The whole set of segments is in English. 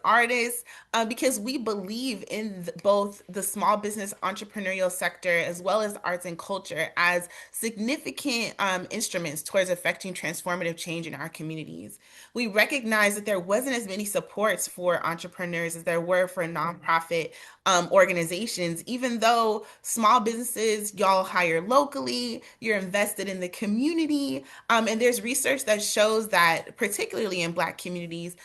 artists, because we believe in both the small business entrepreneurial sector as well as arts and culture as significant instruments towards affecting transformative change in our communities. We recognize that there wasn't as many supports for entrepreneurs as there were for nonprofit organizations, even though small businesses, y'all hire locally, you're invested in the community. And there's research that shows that, particularly in Black communities,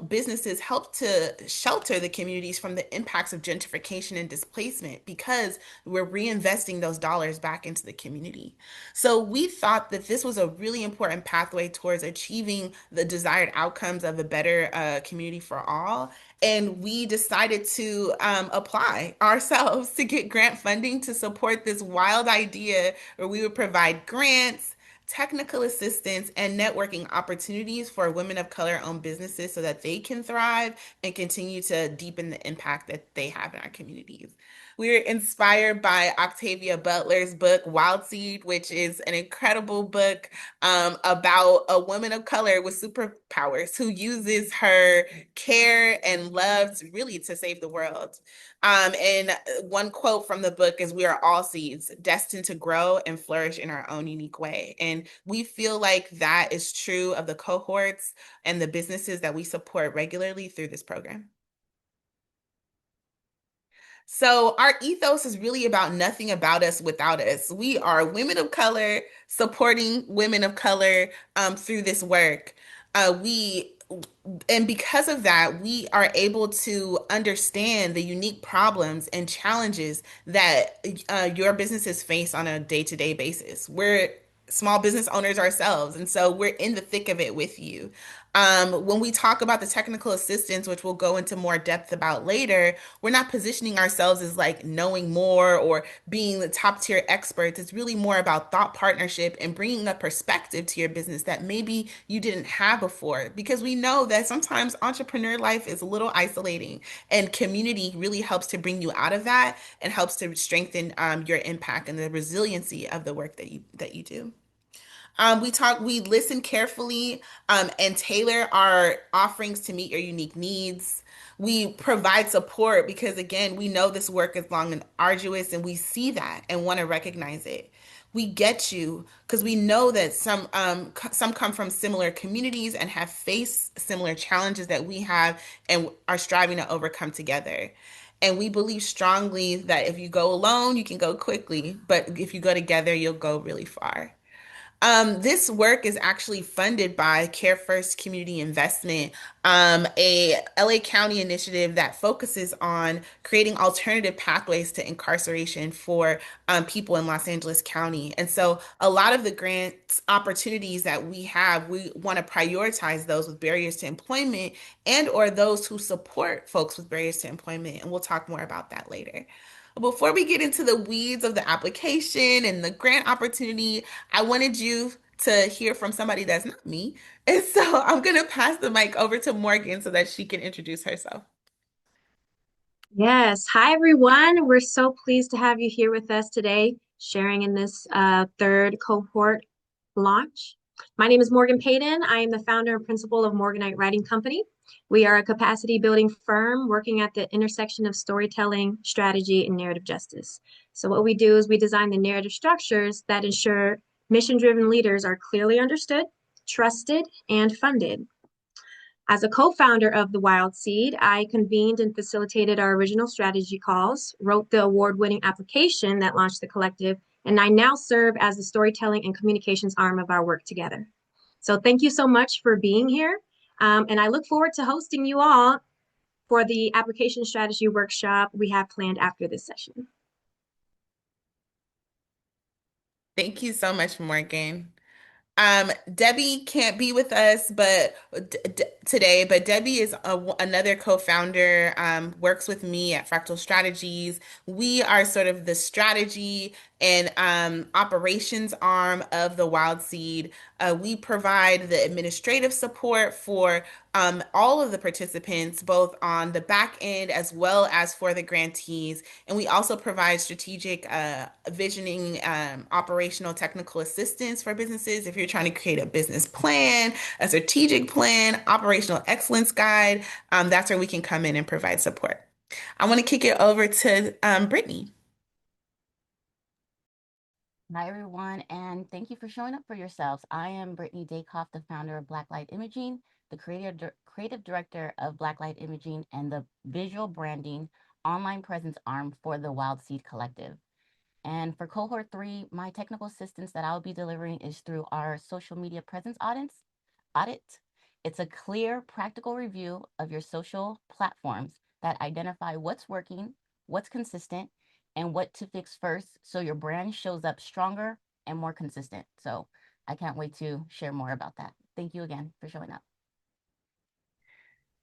businesses help to shelter the communities from the impacts of gentrification and displacement because we're reinvesting those dollars back into the community. So we thought that this was a really important pathway towards achieving the desired outcomes of a better community for all. And we decided to apply ourselves to get grant funding to support this wild idea where we would provide grants, technical assistance, and networking opportunities for women of color owned businesses so that they can thrive and continue to deepen the impact that they have in our communities. We're inspired by Octavia Butler's book, Wild Seed, which is an incredible book about a woman of color with superpowers who uses her care and love really to save the world. And one quote from the book is, "We are all seeds destined to grow and flourish in our own unique way." And we feel like that is true of the cohorts and the businesses that we support regularly through this program. So our ethos is really about nothing about us without us. We are women of color supporting women of color through this work. We and because of that, we are able to understand the unique problems and challenges that your businesses face on a day-to-day basis. We're small business owners ourselves, and so we're in the thick of it with you. When we talk about the technical assistance, which we'll go into more depth about later, we're not positioning ourselves as like knowing more or being the top tier experts. It's really more about thought partnership and bringing a perspective to your business that maybe you didn't have before. Because we know that sometimes entrepreneur life is a little isolating, and community really helps to bring you out of that and helps to strengthen your impact and the resiliency of the work that you do. We listen carefully, and tailor our offerings to meet your unique needs. We provide support because, again, we know this work is long and arduous, and we see that and want to recognize it. We get you because we know that some come from similar communities and have faced similar challenges that we have and are striving to overcome together. And we believe strongly that if you go alone, you can go quickly, but if you go together, you'll go really far. This work is actually funded by Care First Community Investment, a LA County initiative that focuses on creating alternative pathways to incarceration for people in Los Angeles County. And so a lot of the grant opportunities that we have, we want to prioritize those with barriers to employment and or those who support folks with barriers to employment. And we'll talk more about that later. Before we get into the weeds of the application and the grant opportunity, I wanted you to hear from somebody that's not me. And so I'm going to pass the mic over to Morgan so that she can introduce herself. Yes. Hi, everyone. We're so pleased to have you here with us today, sharing in this third cohort launch. My name is Morgan Payton. I am the founder and principal of Morganite Writing Company. We are a capacity building firm working at the intersection of storytelling, strategy, and narrative justice. So, what we do is we design the narrative structures that ensure mission-driven leaders are clearly understood, trusted, and funded. As a co-founder of The Wild Seed, I convened and facilitated our original strategy calls, wrote the award-winning application that launched the collective, and I now serve as the storytelling and communications arm of our work together. So thank you so much for being here. And I look forward to hosting you all for the application strategy workshop we have planned after this session. Thank you so much, Morgan. Debbie can't be with us, but today, but Debbie is another co-founder, works with me at Fractal Strategies. We are sort of the strategy and operations arm of the Wild Seed. We provide the administrative support for all of the participants, both on the back end as well as for the grantees. And we also provide strategic visioning, operational technical assistance for businesses. If you're trying to create a business plan, a strategic plan, operational excellence guide, that's where we can come in and provide support. I want to kick it over to Brittany. Hi, everyone, and thank you for showing up for yourselves. I am Brittany Daycoff, the founder of Blacklight Imaging, the creative director of Blacklight Imaging, and the visual branding online presence arm for the Wild Seed Collective. And for cohort 3, my technical assistance that I'll be delivering is through our social media presence audit. It's a clear, practical review of your social platforms that identify what's working, what's consistent, and what to fix first so your brand shows up stronger and more consistent. So I can't wait to share more about that. Thank you again for showing up.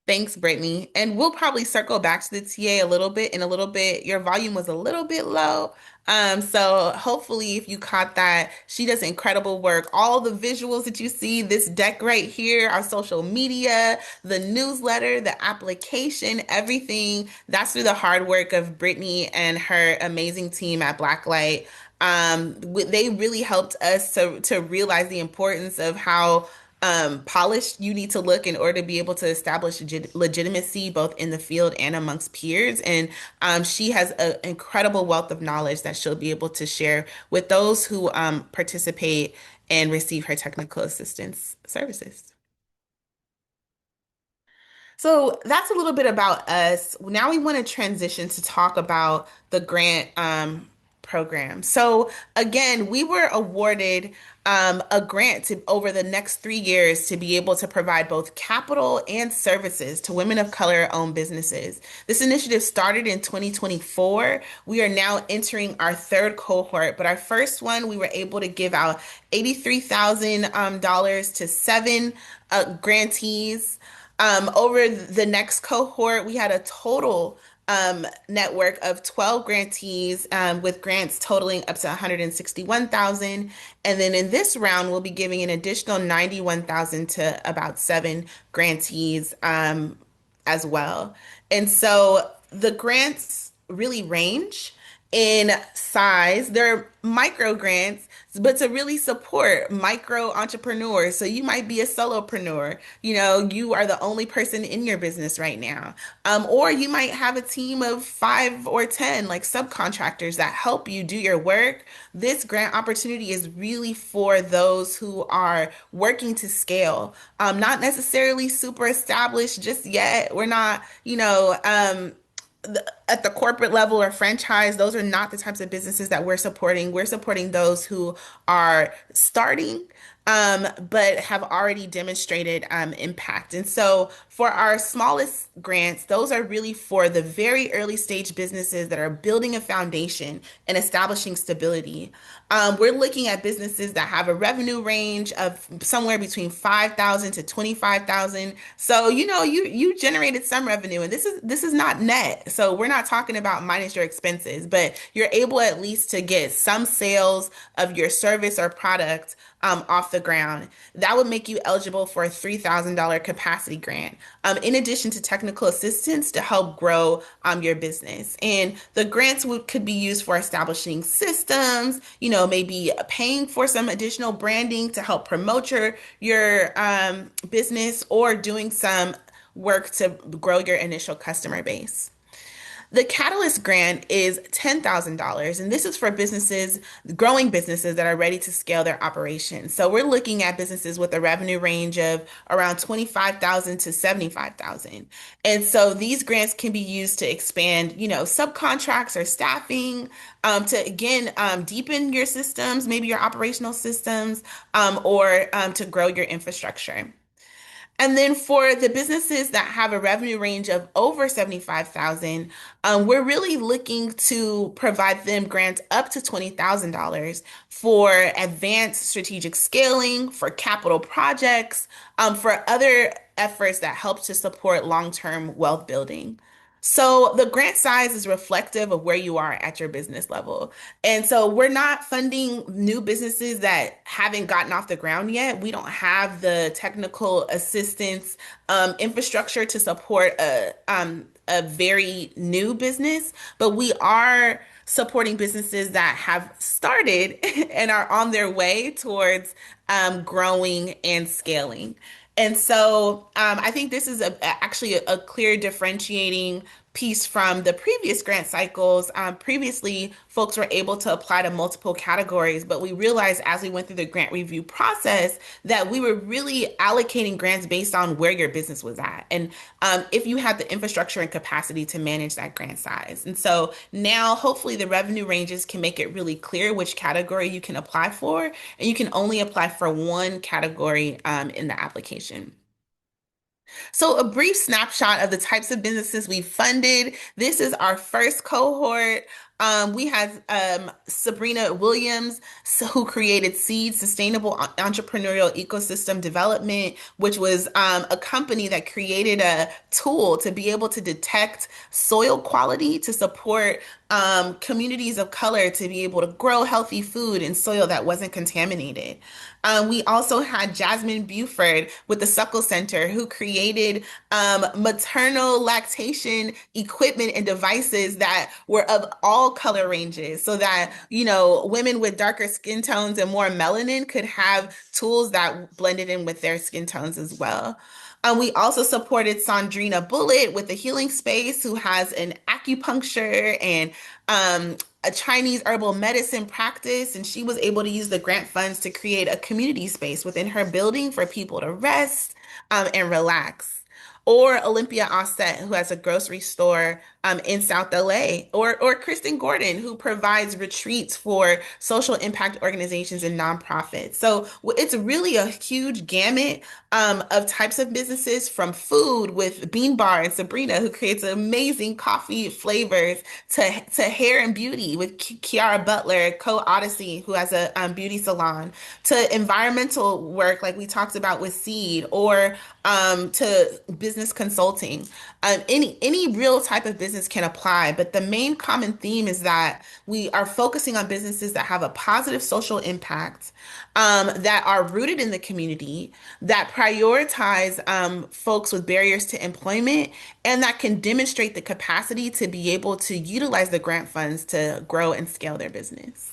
Thanks, Brittany. And we'll probably circle back to the TA a little bit in a little bit. Your volume was a little bit low. So hopefully if you caught that, she does incredible work. All the visuals that you see, this deck right here, our social media, the newsletter, the application, everything, that's through the hard work of Brittany and her amazing team at Blacklight. They really helped us to realize the importance of how polished you need to look in order to be able to establish legitimacy both in the field and amongst peers. And she has an incredible wealth of knowledge that she'll be able to share with those who participate and receive her technical assistance services. So that's a little bit about us. Now we want to transition to talk about the grant program. So again, we were awarded a grant to over the next 3 years to be able to provide both capital and services to women of color owned businesses. This initiative started in 2024. We are now entering our third cohort, but our first one, we were able to give out $83,000 to seven grantees. Over the next cohort, we had a total network of 12 grantees with grants totaling up to 161,000. And then in this round, we'll be giving an additional 91,000 to about seven grantees as well. And so the grants really range in size. They're micro grants, but to really support micro entrepreneurs. So you might be a solopreneur, you are the only person in your business right now. Or you might have a team of 5 or 10 like subcontractors that help you do your work. This grant opportunity is really for those who are working to scale, not necessarily super established just yet. We're not, at the corporate level or franchise, those are not the types of businesses that we're supporting. We're supporting those who are starting, but have already demonstrated impact. And so for our smallest grants, those are really for the very early stage businesses that are building a foundation and establishing stability. We're looking at businesses that have a revenue range of somewhere between 5,000 to 25,000. So, you generated some revenue, and this is not net. So we're not talking about minus your expenses, but you're able at least to get some sales of your service or product off the ground. That would make you eligible for a $3,000 capacity grant, in addition to technical assistance to help grow your business. And the grants could be used for establishing systems, maybe paying for some additional branding to help promote your business, or doing some work to grow your initial customer base. The Catalyst grant is $10,000, and this is for businesses, growing businesses that are ready to scale their operations. So we're looking at businesses with a revenue range of around 25,000 to 75,000. And so these grants can be used to expand, subcontracts or staffing, to again deepen your systems, maybe your operational systems, or to grow your infrastructure. And then for the businesses that have a revenue range of over 75,000, we're really looking to provide them grants up to $20,000 for advanced strategic scaling, for capital projects, for other efforts that help to support long-term wealth building. So the grant size is reflective of where you are at your business level. And so we're not funding new businesses that haven't gotten off the ground yet. We don't have the technical assistance infrastructure to support a very new business, but we are supporting businesses that have started and are on their way towards growing and scaling. And so I think this is actually a clear differentiating piece from the previous grant cycles. Previously, folks were able to apply to multiple categories, but we realized as we went through the grant review process that we were really allocating grants based on where your business was at and if you had the infrastructure and capacity to manage that grant size. And so now, hopefully, the revenue ranges can make it really clear which category you can apply for, and you can only apply for one category in the application. So, a brief snapshot of the types of businesses we funded. This is our first cohort. We had Sabrina Williams, who created Seed Sustainable Entrepreneurial Ecosystem Development, which was a company that created a tool to be able to detect soil quality to support communities of color to be able to grow healthy food in soil that wasn't contaminated. We also had Jasmine Buford with the Suckle Center, who created maternal lactation equipment and devices that were of all color ranges so that, women with darker skin tones and more melanin could have tools that blended in with their skin tones as well. We also supported Sandrina Bullitt with the Healing Space, who has an acupuncture and a Chinese herbal medicine practice, and she was able to use the grant funds to create a community space within her building for people to rest and relax. Or Olympia Osset, who has a grocery store in South LA, or Kristen Gordon, who provides retreats for social impact organizations and nonprofits. So it's really a huge gamut of types of businesses, from food with Bean Bar and Sabrina, who creates amazing coffee flavors, to hair and beauty with Kiara Butler, Co Odyssey, who has a beauty salon, to environmental work like we talked about with Seed, or to business consulting. Any real type of business can apply, but the main common theme is that we are focusing on businesses that have a positive social impact, that are rooted in the community, that prioritize folks with barriers to employment, and that can demonstrate the capacity to be able to utilize the grant funds to grow and scale their business.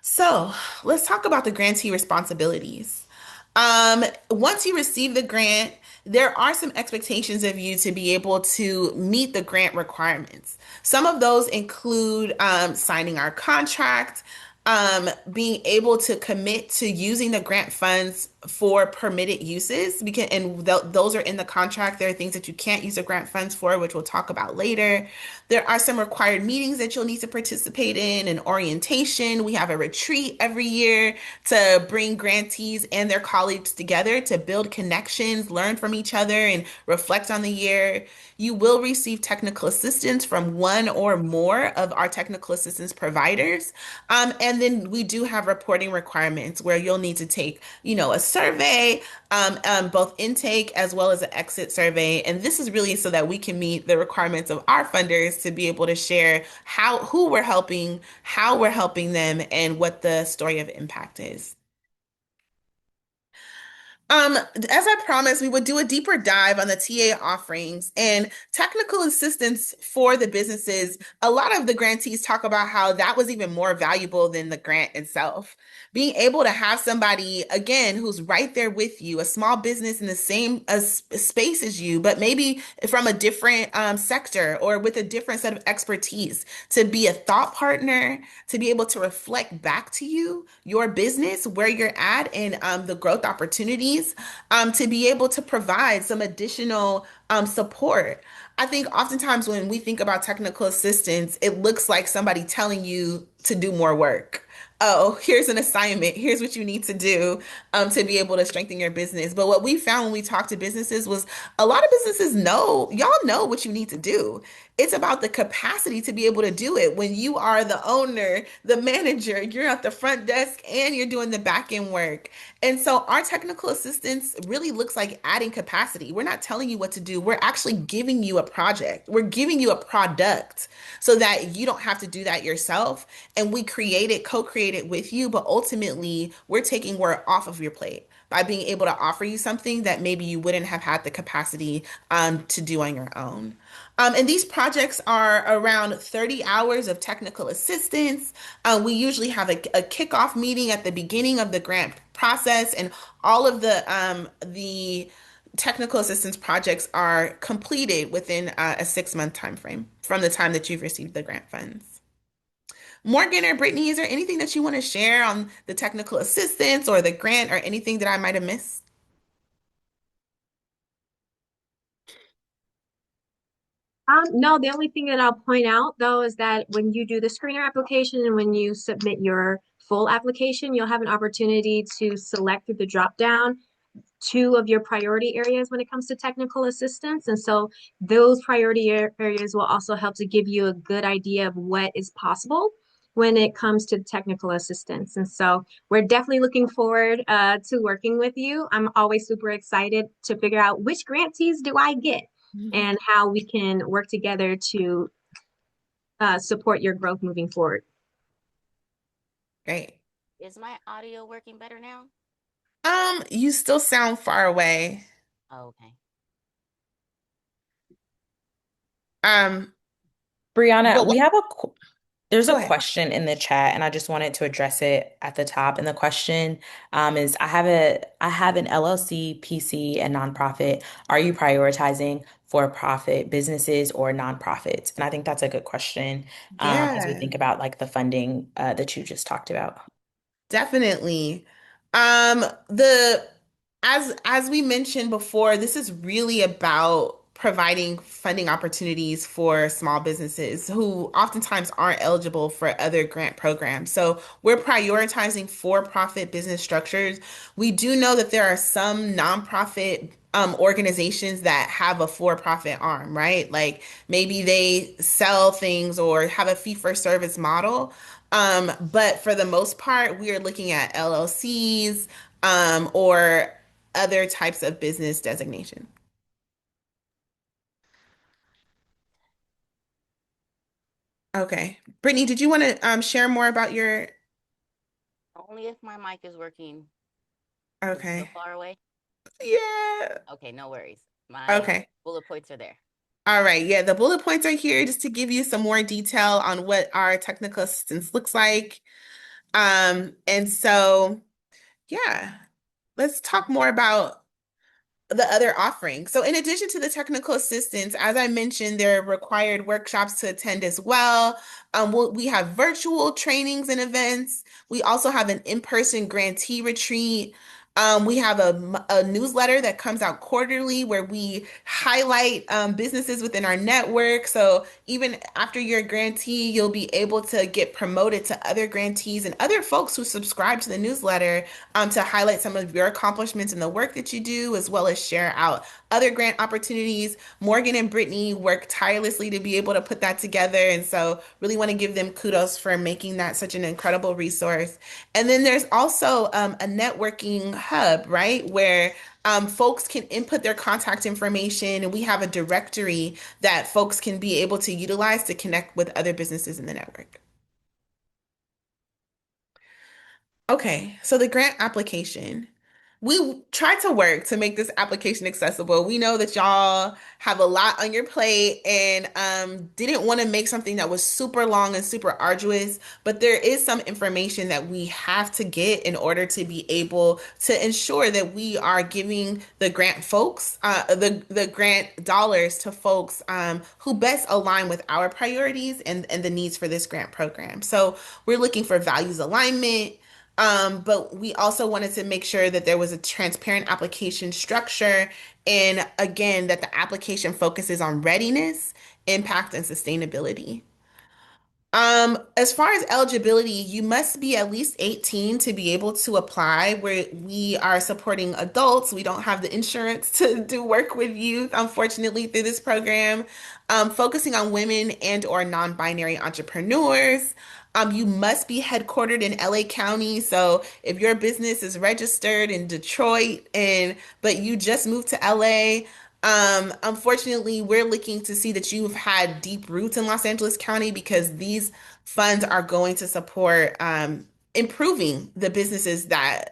So let's talk about the grantee responsibilities. Once you receive the grant, there are some expectations of you to be able to meet the grant requirements. Some of those include signing our contract, being able to commit to using the grant funds for permitted uses, because and those are in the contract. There are things that you can't use the grant funds for, which we'll talk about later. There are some required meetings that you'll need to participate in, and orientation. We have a retreat every year to bring grantees and their colleagues together to build connections, learn from each other, and reflect on the year. You will receive technical assistance from one or more of our technical assistance providers. And then we do have reporting requirements where you'll need to take, a survey, both intake as well as an exit survey. And this is really so that we can meet the requirements of our funders to be able to share who we're helping, how we're helping them, and what the story of impact is. As I promised, we would do a deeper dive on the TA offerings and technical assistance for the businesses. A lot of the grantees talk about how that was even more valuable than the grant itself. Being able to have somebody, again, who's right there with you, a small business in the same space as you, but maybe from a different sector or with a different set of expertise, to be a thought partner, to be able to reflect back to you, your business, where you're at, and the growth opportunities, to be able to provide some additional support. I think oftentimes when we think about technical assistance, it looks like somebody telling you to do more work. Oh, here's an assignment. Here's what you need to do to be able to strengthen your business. But what we found when we talked to businesses was a lot of businesses know, y'all know what you need to do. it's about the capacity to be able to do it. When you are the owner, the manager, you're at the front desk and you're doing the back end work. And so our technical assistance really looks like adding capacity. We're not telling you what to do. We're actually giving you a project. We're giving you a product so that you don't have to do that yourself. And we create it, co-create it with you, but ultimately we're taking work off of your plate by being able to offer you something that maybe you wouldn't have had the capacity to do on your own. And these projects are around 30 hours of technical assistance. We usually have a kickoff meeting at the beginning of the grant process, and all of the technical assistance projects are completed within a 6 month time frame from the time that you've received the grant funds. Morgan or Brittany, is there anything that you want to share on the technical assistance or the grant or anything that I might have missed? No, the only thing that I'll point out though is that when you do the screener application and when you submit your full application, you'll have an opportunity to select through the drop down two of your priority areas when it comes to technical assistance. And so those priority areas will also help to give you a good idea of what is possible when it comes to technical assistance. And so we're definitely looking forward to working with you. I'm always super excited to figure out which grantees do I get and how we can work together to support your growth moving forward. Great. Is my audio working better now? You still sound far away. Oh, okay. Um, Brianna, but we what, have there's a go ahead. question in the chat, and I just wanted to address it at the top. And the question is, I have an LLC, PC, and nonprofit. Are you prioritizing for-profit businesses or nonprofits? And I think that's a good question as we Yeah. think about like the funding that you just talked about. Definitely. The as we mentioned before, this is really about providing funding opportunities for small businesses who oftentimes aren't eligible for other grant programs. So we're prioritizing for-profit business structures. We do know that there are some nonprofit organizations that have a for-profit arm, right? Like maybe they sell things or have a fee-for-service model. But for the most part, we are looking at LLCs, or other types of business designation. Okay. Brittany, did you want to share more about your? Only if my mic is working. Is it still Okay. far away? Yeah. Okay, no worries. My Okay. bullet points are there. All right. Yeah, the bullet points are here just to give you some more detail on what our technical assistance looks like. And so, yeah, let's talk more about the other offerings. So, in addition to the technical assistance, as I mentioned, there are required workshops to attend as well. We have virtual trainings and events. We also have an in-person grantee retreat. We have a newsletter that comes out quarterly where we highlight businesses within our network. So even after you're a grantee, you'll be able to get promoted to other grantees and other folks who subscribe to the newsletter to highlight some of your accomplishments in the work that you do, as well as share out other grant opportunities. Morgan and Brittany work tirelessly to be able to put that together. And so, really want to give them kudos for making that such an incredible resource. And then there's also a networking hub, right? Where folks can input their contact information, and we have a directory that folks can be able to utilize to connect with other businesses in the network. Okay, so the grant application. We tried to work to make this application accessible. We know that y'all have a lot on your plate and didn't want to make something that was super long and super arduous, but there is some information that we have to get in order to be able to ensure that we are giving the grant folks, the grant dollars to folks who best align with our priorities and the needs for this grant program. So we're looking for values alignment. But we also wanted to make sure that there was a transparent application structure, and again, that the application focuses on readiness, impact, and sustainability. As far as eligibility, you must be at least 18 to be able to apply. We are supporting adults. We don't have the insurance to do work with youth, unfortunately, through this program. Focusing on women and or non-binary entrepreneurs. You must be headquartered in LA County. So if your business is registered in Detroit and but you just moved to LA, unfortunately, we're looking to see that you've had deep roots in Los Angeles County because these funds are going to support improving the businesses that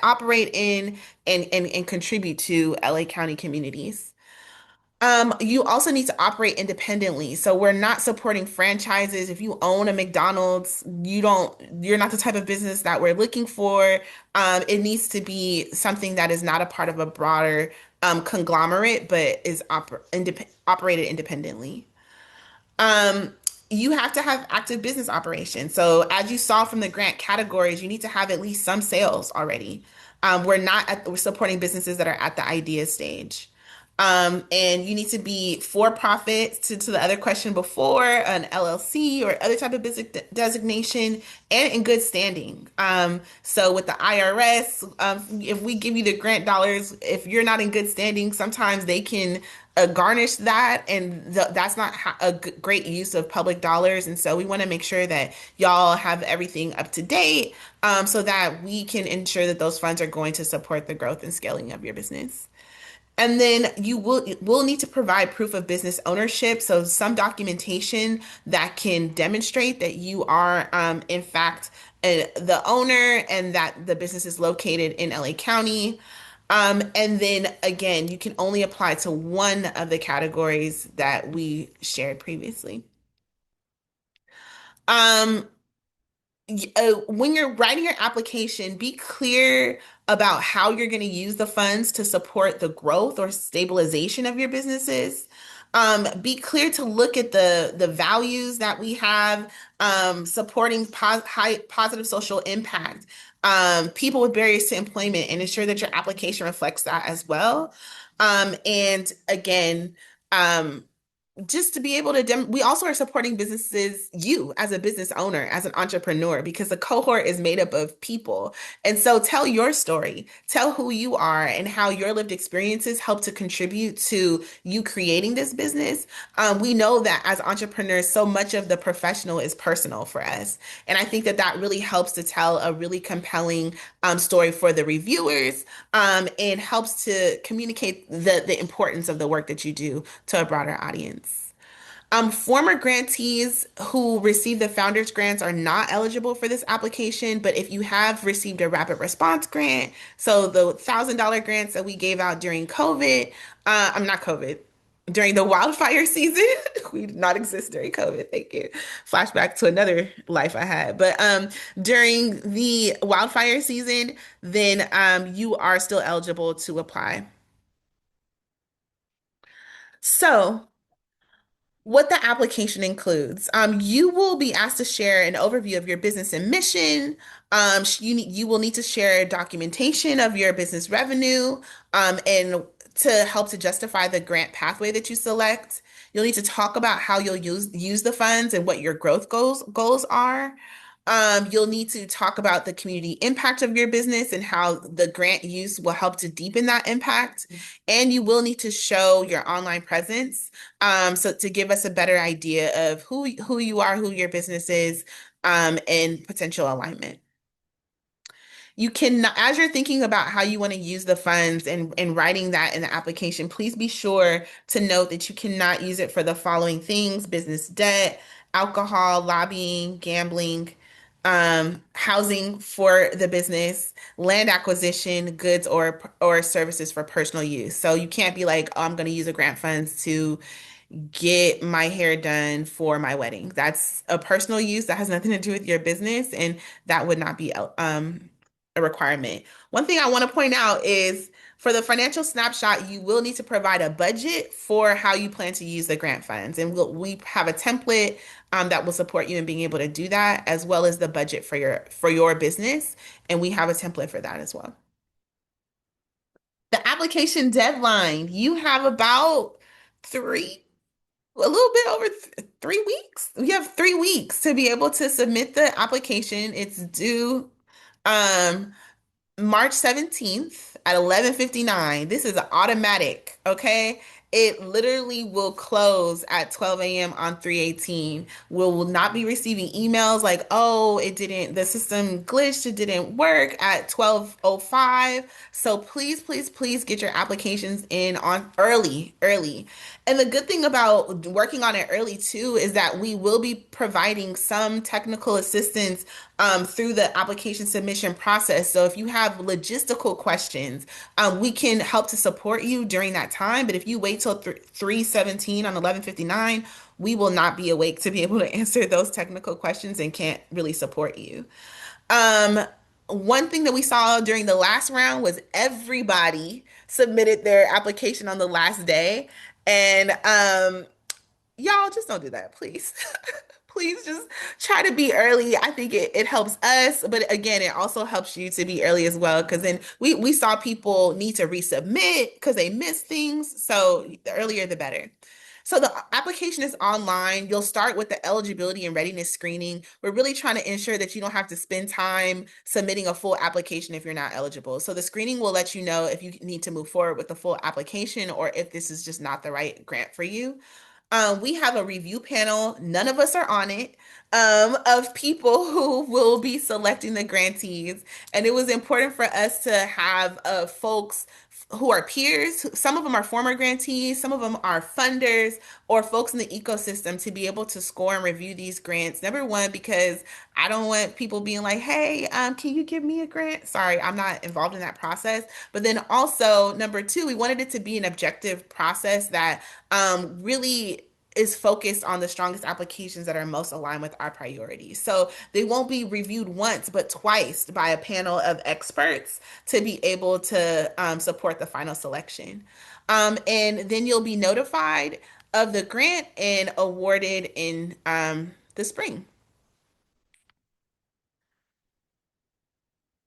operate in and contribute to LA County communities. You also need to operate independently. So we're not supporting franchises. If you own a McDonald's, you're not the type of business that we're looking for. It needs to be something that is not a part of a broader conglomerate, but is operated independently. Um, you have to have active business operations. So as you saw from the grant categories, you need to have at least some sales already. We're supporting businesses that are at the idea stage. And you need to be for profit to the other question before, an LLC or other type of business designation and in good standing. So with the IRS, if we give you the grant dollars, if you're not in good standing, sometimes they can garnish that, and that's not a great use of public dollars. And so we want to make sure that y'all have everything up to date, so that we can ensure that those funds are going to support the growth and scaling of your business. And then you will need to provide proof of business ownership, so some documentation that can demonstrate that you are, in fact, the owner and that the business is located in LA County. And then again, you can only apply to one of the categories that we shared previously. Um, when you're writing your application, be clear about how you're going to use the funds to support the growth or stabilization of your businesses. Be clear to look at the values that we have, supporting high positive social impact, people with barriers to employment, and ensure that your application reflects that as well. And again, um, just to be able to we also are supporting businesses, you as a business owner, as an entrepreneur, because the cohort is made up of people. And so tell your story, tell who you are and how your lived experiences help to contribute to you creating this business. We know that as entrepreneurs, so much of the professional is personal for us, and I think that that really helps to tell a really compelling story for the reviewers, and helps to communicate the importance of the work that you do to a broader audience. Former grantees who receive the founders grants are not eligible for this application, but if you have received a rapid response grant, so the $1,000 grants that we gave out during COVID, I'm not COVID, during the wildfire season, we did not exist during COVID. Thank you. Flashback to another life I had, but during the wildfire season, then you are still eligible to apply. So what the application includes. You will be asked to share an overview of your business and mission. You will need to share documentation of your business revenue, and to help to justify the grant pathway that you select. You'll need to talk about how you'll use the funds and what your growth goals are. You'll need to talk about the community impact of your business and how the grant use will help to deepen that impact. And you will need to show your online presence, so to give us a better idea of who you are, who your business is, and potential alignment. You can, as you're thinking about how you want to use the funds and writing that in the application, please be sure to note that you cannot use it for the following things: business debt, alcohol, lobbying, gambling, housing for the business, land acquisition, goods or services for personal use. So you can't be like, oh, I'm going to use the grant funds to get my hair done for my wedding. That's a personal use that has nothing to do with your business, and that would not be a requirement. One thing I want to point out is for the financial snapshot, you will need to provide a budget for how you plan to use the grant funds. And we have a template that will support you in being able to do that, as well as the budget for your business. And we have a template for that as well. The application deadline, you have about 3 a little bit over 3 weeks. We have 3 weeks to be able to submit the application. It's due um March 17th at 11:59. This is automatic, okay? It literally will close at 12 a.m. on 3/18. Will not be receiving emails like, oh, the system glitched, it didn't work at 12:05. So please, please, please get your applications in on early, early. And the good thing about working on it early too is that we will be providing some technical assistance through the application submission process. So if you have logistical questions, we can help to support you during that time. But if you wait till 3:17 on 11:59, we will not be awake to be able to answer those technical questions and can't really support you. Um, One thing that we saw during the last round was everybody submitted their application on the last day. And y'all just don't do that, please. Please just try to be early. I think it helps us, but again, it also helps you to be early as well. Because then we saw people need to resubmit because they missed things. So the earlier the better. So the application is online. You'll start with the eligibility and readiness screening. We're really trying to ensure that you don't have to spend time submitting a full application if you're not eligible. So the screening will let you know if you need to move forward with the full application or if this is just not the right grant for you. We have a review panel. None of us are on it, of people who will be selecting the grantees. And it was important for us to have folks who are peers. Some of them are former grantees, some of them are funders or folks in the ecosystem to be able to score and review these grants. Number one, because I don't want people being like, hey, can you give me a grant? Sorry, I'm not involved in that process. But then also, number two, we wanted it to be an objective process that really is focused on the strongest applications that are most aligned with our priorities. So they won't be reviewed once, but twice by a panel of experts to be able to support the final selection. And then you'll be notified of the grant and awarded in the spring.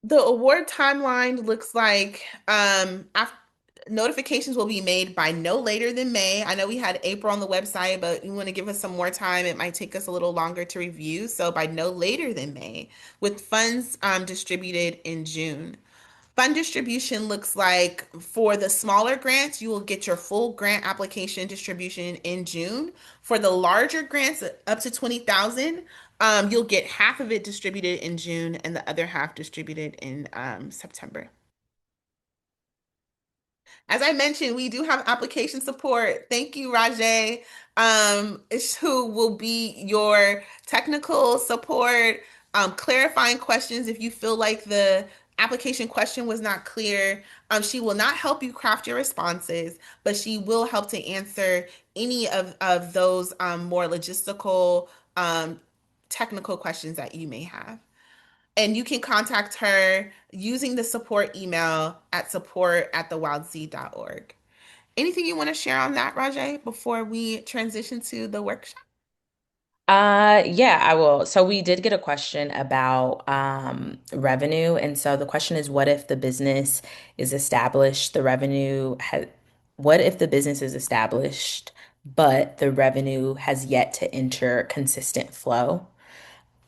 The award timeline looks like notifications will be made by no later than May. I know we had April on the website, but you want to give us some more time. It might take us a little longer to review. So by no later than May, with funds distributed in June. Fund distribution looks like for the smaller grants, you will get your full grant application distribution in June. For the larger grants up to 20,000, you'll get half of it distributed in June and the other half distributed in September. As I mentioned, we do have application support. Thank you, Rajay, who will be your technical support, clarifying questions if you feel like the application question was not clear. She will not help you craft your responses, but she will help to answer any of those more logistical, technical questions that you may have. And you can contact her using the support email at support@thewildseed.org. Anything you want to share on that, Rajay, before we transition to the workshop? Yeah, I will. So we did get a question about revenue. And so the question is, what if the business is established, what if the business is established, but the revenue has yet to enter consistent flow?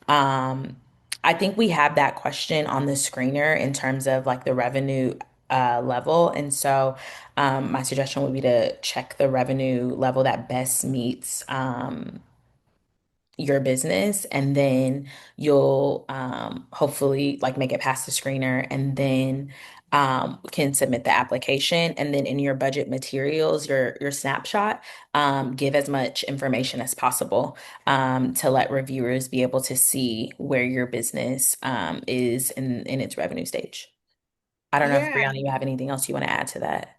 Um, I think we have that question on the screener in terms of like the revenue level. And so my suggestion would be to check the revenue level that best meets your business, and then you'll hopefully like make it past the screener, and then can submit the application. And then in your budget materials, your snapshot, give as much information as possible to let reviewers be able to see where your business is in its revenue stage. I don't know if Yeah. Brianna, you have anything else you want to add to that?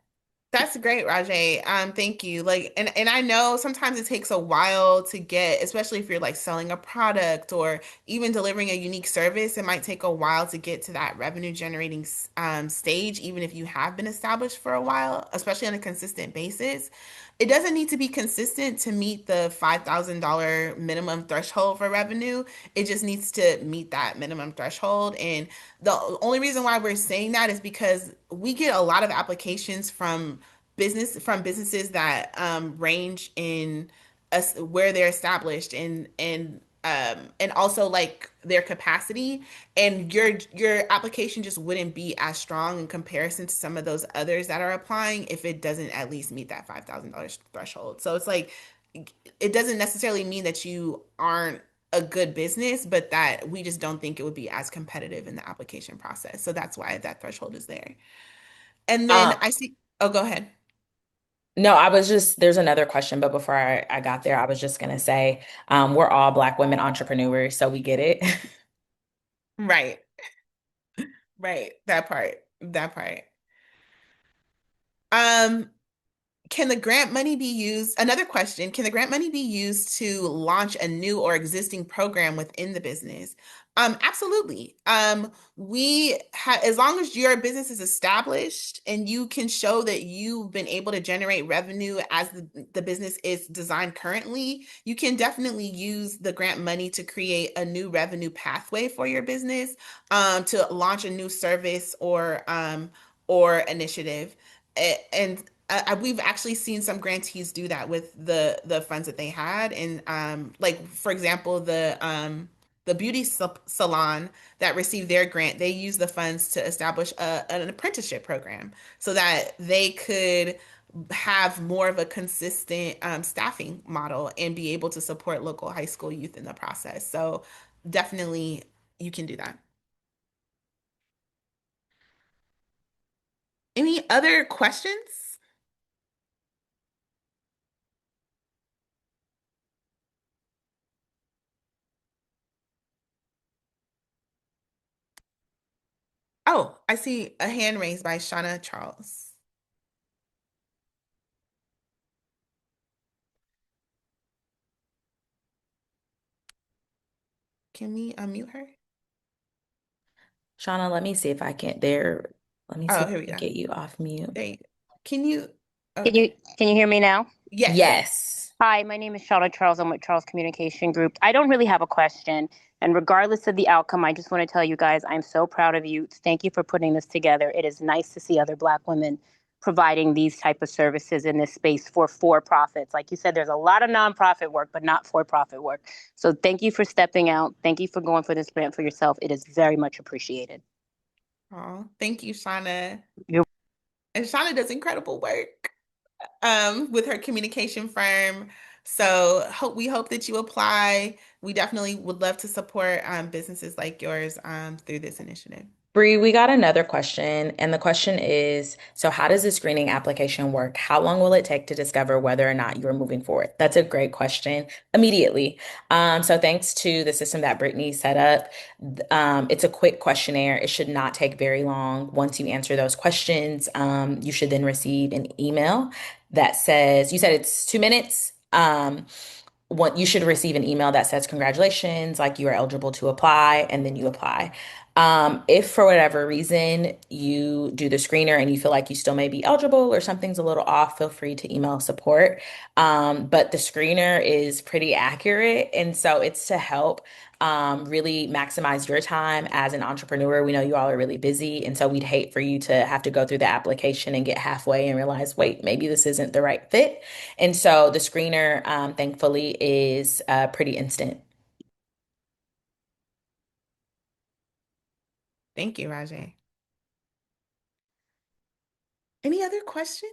That's great, Rajay. Thank you. Like, and I know sometimes it takes a while to get, especially if you're like selling a product or even delivering a unique service, it might take a while to get to that revenue generating stage, even if you have been established for a while, especially on a consistent basis. It doesn't need to be consistent to meet the $5,000 minimum threshold for revenue. It just needs to meet that minimum threshold. And the only reason why we're saying that is because we get a lot of applications from businesses that range in where they're established and also like their capacity, and your application just wouldn't be as strong in comparison to some of those others that are applying if it doesn't at least meet that $5,000 threshold. So it's like it doesn't necessarily mean that you aren't a good business, but that we just don't think it would be as competitive in the application process. So that's why that threshold is there. And then Um, I see, oh, go ahead. no, I was just, there's another question, but before I got there, I was just gonna say, we're all Black women entrepreneurs, so we get it. Right, right. That part. That part. Um, Can the grant money be used? Another question, can the grant money be used to launch a new or existing program within the business? Absolutely. As long as your business is established and you can show that you've been able to generate revenue as the business is designed currently, you can definitely use the grant money to create a new revenue pathway for your business, to launch a new service or initiative. And we've actually seen some grantees do that with the funds that they had, and like for example, the beauty salon that received their grant, they used the funds to establish an apprenticeship program so that they could have more of a consistent staffing model and be able to support local high school youth in the process. So definitely you can do that. Any other questions? Oh, I see a hand raised by Shauna Charles. Can we unmute her? Shauna, let me see if I can there. Let me see Oh, if here I we can go. get you off mute. There you go. Can you? Can you Okay. can you hear me now? Yes. Yes. Hi, my name is Charlotte Charles. I'm with Charles Communication Group. I don't really have a question, and regardless of the outcome, I just want to tell you guys I'm so proud of you. Thank you for putting this together. It is nice to see other Black women providing these type of services in this space for profits. Like you said, there's a lot of nonprofit work, but not for profit work. So thank you for stepping out. Thank you for going for this grant for yourself. It is very much appreciated. Oh, thank you, Shauna. You're And Shauna does incredible work with her communication firm. So we hope that you apply. We definitely would love to support businesses like yours through this initiative. Bree, we got another question, and the question is, so how does the screening application work? How long will it take to discover whether or not you're moving forward? That's a great question. Immediately. So thanks to the system that Brittany set up, it's a quick questionnaire. It should not take very long. Once you answer those questions, you should then receive an email that says, you said it's 2 minutes. What you should receive an email that says congratulations, like you are eligible to apply, and then you apply. If for whatever reason you do the screener and you feel like you still may be eligible or something's a little off, feel free to email support. But the screener is pretty accurate, and so it's to help really maximize your time as an entrepreneur. We know you all are really busy, and so we'd hate for you to have to go through the application and get halfway and realize, wait, maybe this isn't the right fit. And so the screener, thankfully, is pretty instant. Thank you, Rajay. Any other questions?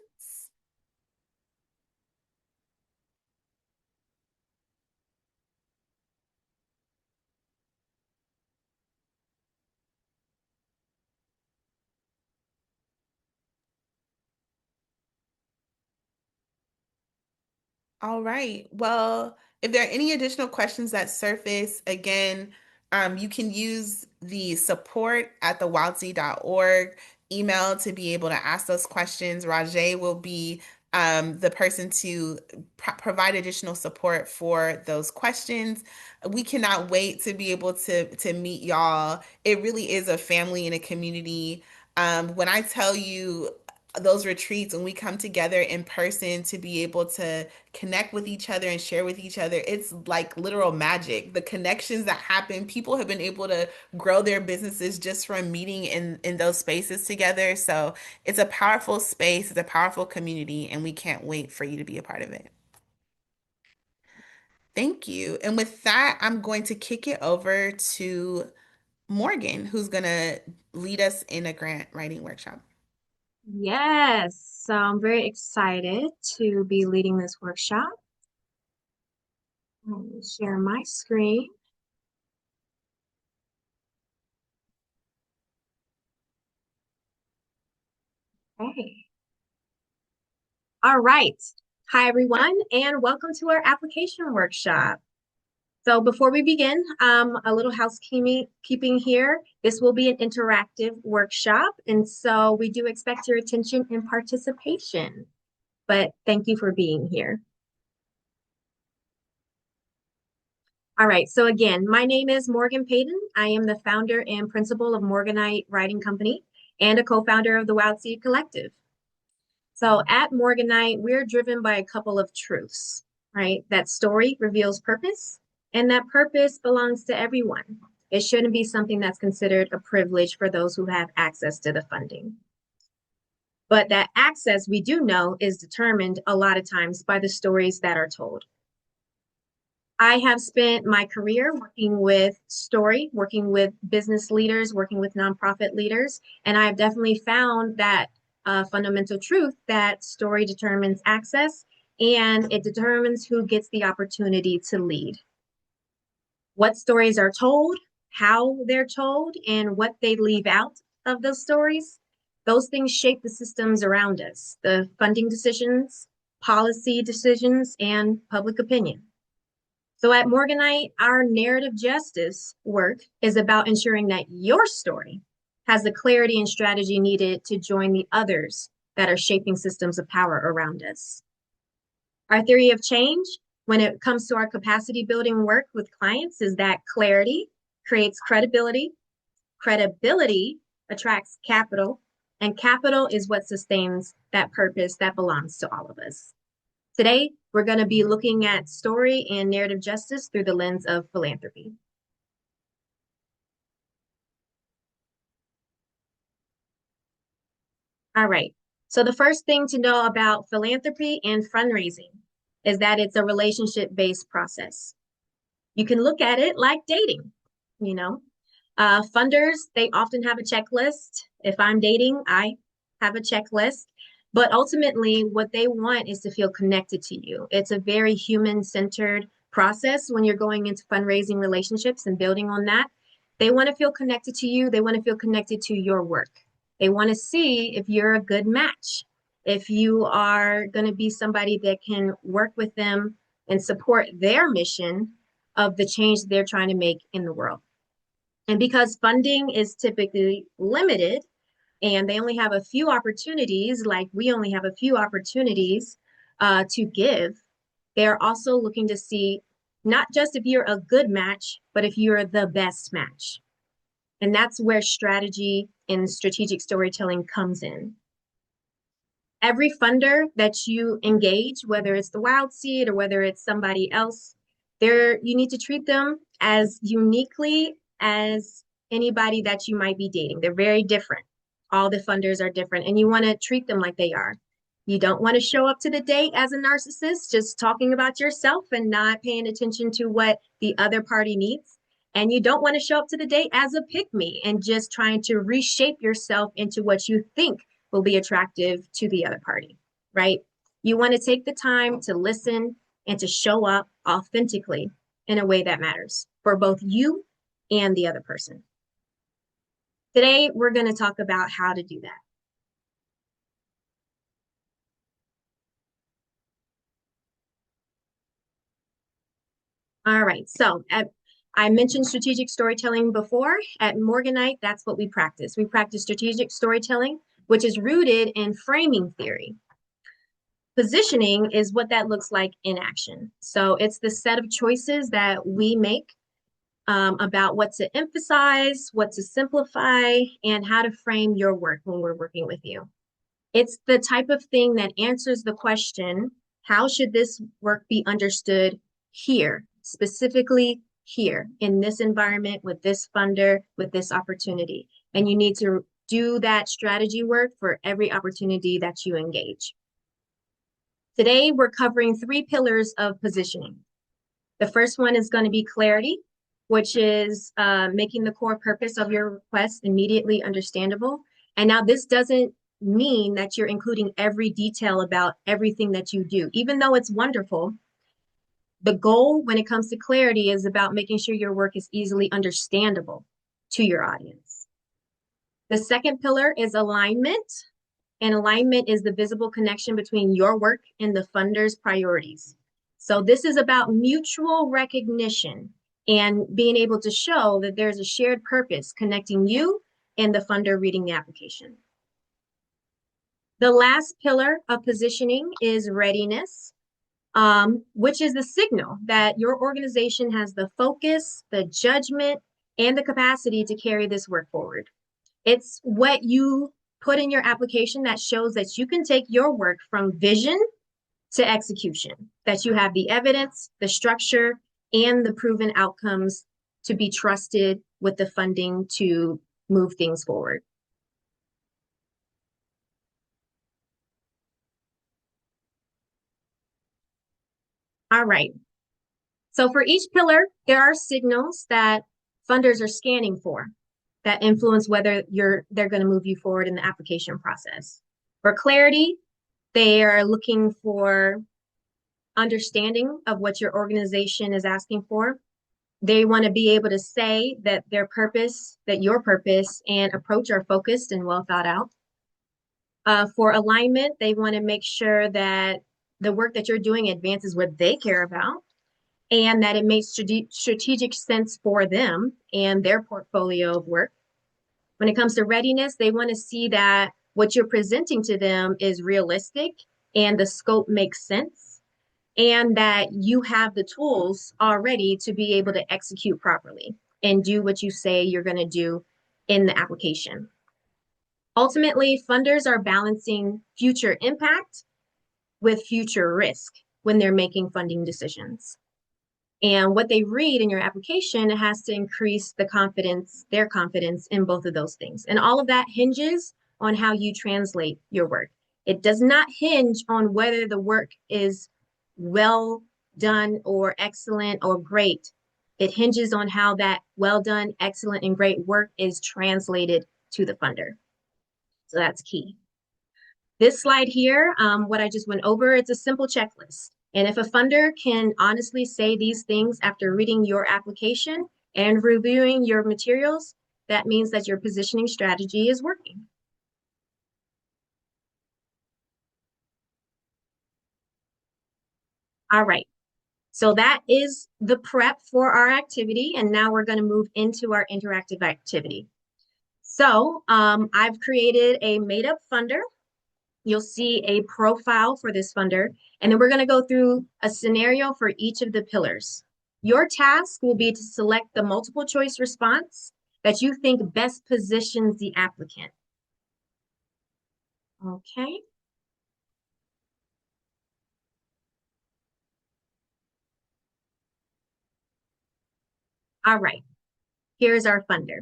All right. Well, if there are any additional questions that surface, again, you can use the support at thewildseed.org email to be able to ask those questions. Rajay will be the person to provide additional support for those questions. We cannot wait to be able to meet y'all. It really is a family and a community. When I tell you those retreats, when we come together in person to be able to connect with each other and share with each other, it's like literal magic. The connections that happen, people have been able to grow their businesses just from meeting in those spaces together. So it's a powerful space, it's a powerful community, and we can't wait for you to be a part of it. Thank you. And with that, I'm going to kick it over to Morgan, who's going to lead us in a grant writing workshop. Yes, so I'm very excited to be leading this workshop. Let me share my screen. Okay. All right. Hi, everyone, and welcome to our application workshop. So before we begin, a little housekeeping here. This will be an interactive workshop, and so we do expect your attention and participation. But thank you for being here. All right, so again, my name is Morgan Payton. I am the founder and principal of Morganite Writing Company and a co-founder of the Wild Seed Collective. So at Morganite, we're driven by a couple of truths, right? That story reveals purpose, and that purpose belongs to everyone. It shouldn't be something that's considered a privilege for those who have access to the funding. But that access, we do know, is determined a lot of times by the stories that are told. I have spent my career working with story, working with business leaders, working with nonprofit leaders, and I have definitely found that fundamental truth that story determines access and it determines who gets the opportunity to lead. What stories are told, how they're told, and what they leave out of those stories, those things shape the systems around us, the funding decisions, policy decisions, and public opinion. So at Morganite, our narrative justice work is about ensuring that your story has the clarity and strategy needed to join the others that are shaping systems of power around us. Our theory of change, when it comes to our capacity building work with clients, is that clarity creates credibility, credibility attracts capital, and capital is what sustains that purpose that belongs to all of us. Today, we're going to be looking at story and narrative justice through the lens of philanthropy. All right. So the first thing to know about philanthropy and fundraising is that it's a relationship-based process. You can look at it like dating, you know. Funders, they often have a checklist. If I'm dating, I have a checklist. But ultimately, what they want is to feel connected to you. It's a very human-centered process when you're going into fundraising relationships and building on that. They want to feel connected to you. They want to feel connected to your work. They want to see if you're a good match, if you are going to be somebody that can work with them and support their mission of the change they're trying to make in the world. And because funding is typically limited and they only have a few opportunities, like we only have a few opportunities to give, they're also looking to see not just if you're a good match, but if you're the best match. And that's where strategy and strategic storytelling comes in. Every funder that you engage, whether it's the Wild Seed or whether it's somebody else, you need to treat them as uniquely as anybody that you might be dating. They're very different. All the funders are different, and you want to treat them like they are. You don't want to show up to the date as a narcissist, just talking about yourself and not paying attention to what the other party needs. And you don't want to show up to the date as a pick me and just trying to reshape yourself into what you think will be attractive to the other party, right? You want to take the time to listen and to show up authentically in a way that matters for both you and the other person. Today, we're going to talk about how to do that. All right, so I mentioned strategic storytelling before. At Morganite, that's what we practice. We practice strategic storytelling, which is rooted in framing theory. Positioning is what that looks like in action. So it's the set of choices that we make about what to emphasize, what to simplify, and how to frame your work when we're working with you. It's the type of thing that answers the question, how should this work be understood here, specifically here, in this environment, with this funder, with this opportunity? And you need to do that strategy work for every opportunity that you engage. Today, we're covering 3 pillars of positioning. The first one is going to be clarity, which is making the core purpose of your request immediately understandable. And now this doesn't mean that you're including every detail about everything that you do. Even though it's wonderful, the goal when it comes to clarity is about making sure your work is easily understandable to your audience. The second pillar is alignment, and alignment is the visible connection between your work and the funder's priorities. So this is about mutual recognition and being able to show that there's a shared purpose connecting you and the funder reading the application. The last pillar of positioning is readiness, which is the signal that your organization has the focus, the judgment, and the capacity to carry this work forward. It's what you put in your application that shows that you can take your work from vision to execution, that you have the evidence, the structure, and the proven outcomes to be trusted with the funding to move things forward. All right. So for each pillar, there are signals that funders are scanning for that influence whether they're going to move you forward in the application process. For clarity, they are looking for understanding of what your organization is asking for. They want to be able to say that their purpose, that your purpose and approach are focused and well thought out. For alignment, they want to make sure that the work that you're doing advances what they care about and that it makes strategic sense for them and their portfolio of work. When it comes to readiness, they want to see that what you're presenting to them is realistic and the scope makes sense, and that you have the tools already to be able to execute properly and do what you say you're going to do in the application. Ultimately, funders are balancing future impact with future risk when they're making funding decisions. And what they read in your application has to increase the confidence, their confidence in both of those things. And all of that hinges on how you translate your work. It does not hinge on whether the work is well done or excellent or great. It hinges on how that well done, excellent, and great work is translated to the funder. So that's key. This slide here, what I just went over, it's a simple checklist. And if a funder can honestly say these things after reading your application and reviewing your materials, that means that your positioning strategy is working. All right, so that is the prep for our activity. And now we're going to move into our interactive activity. So I've created a made-up funder. You'll see a profile for this funder, and then we're going to go through a scenario for each of the pillars. Your task will be to select the multiple choice response that you think best positions the applicant. Okay. All right. Here's our funder.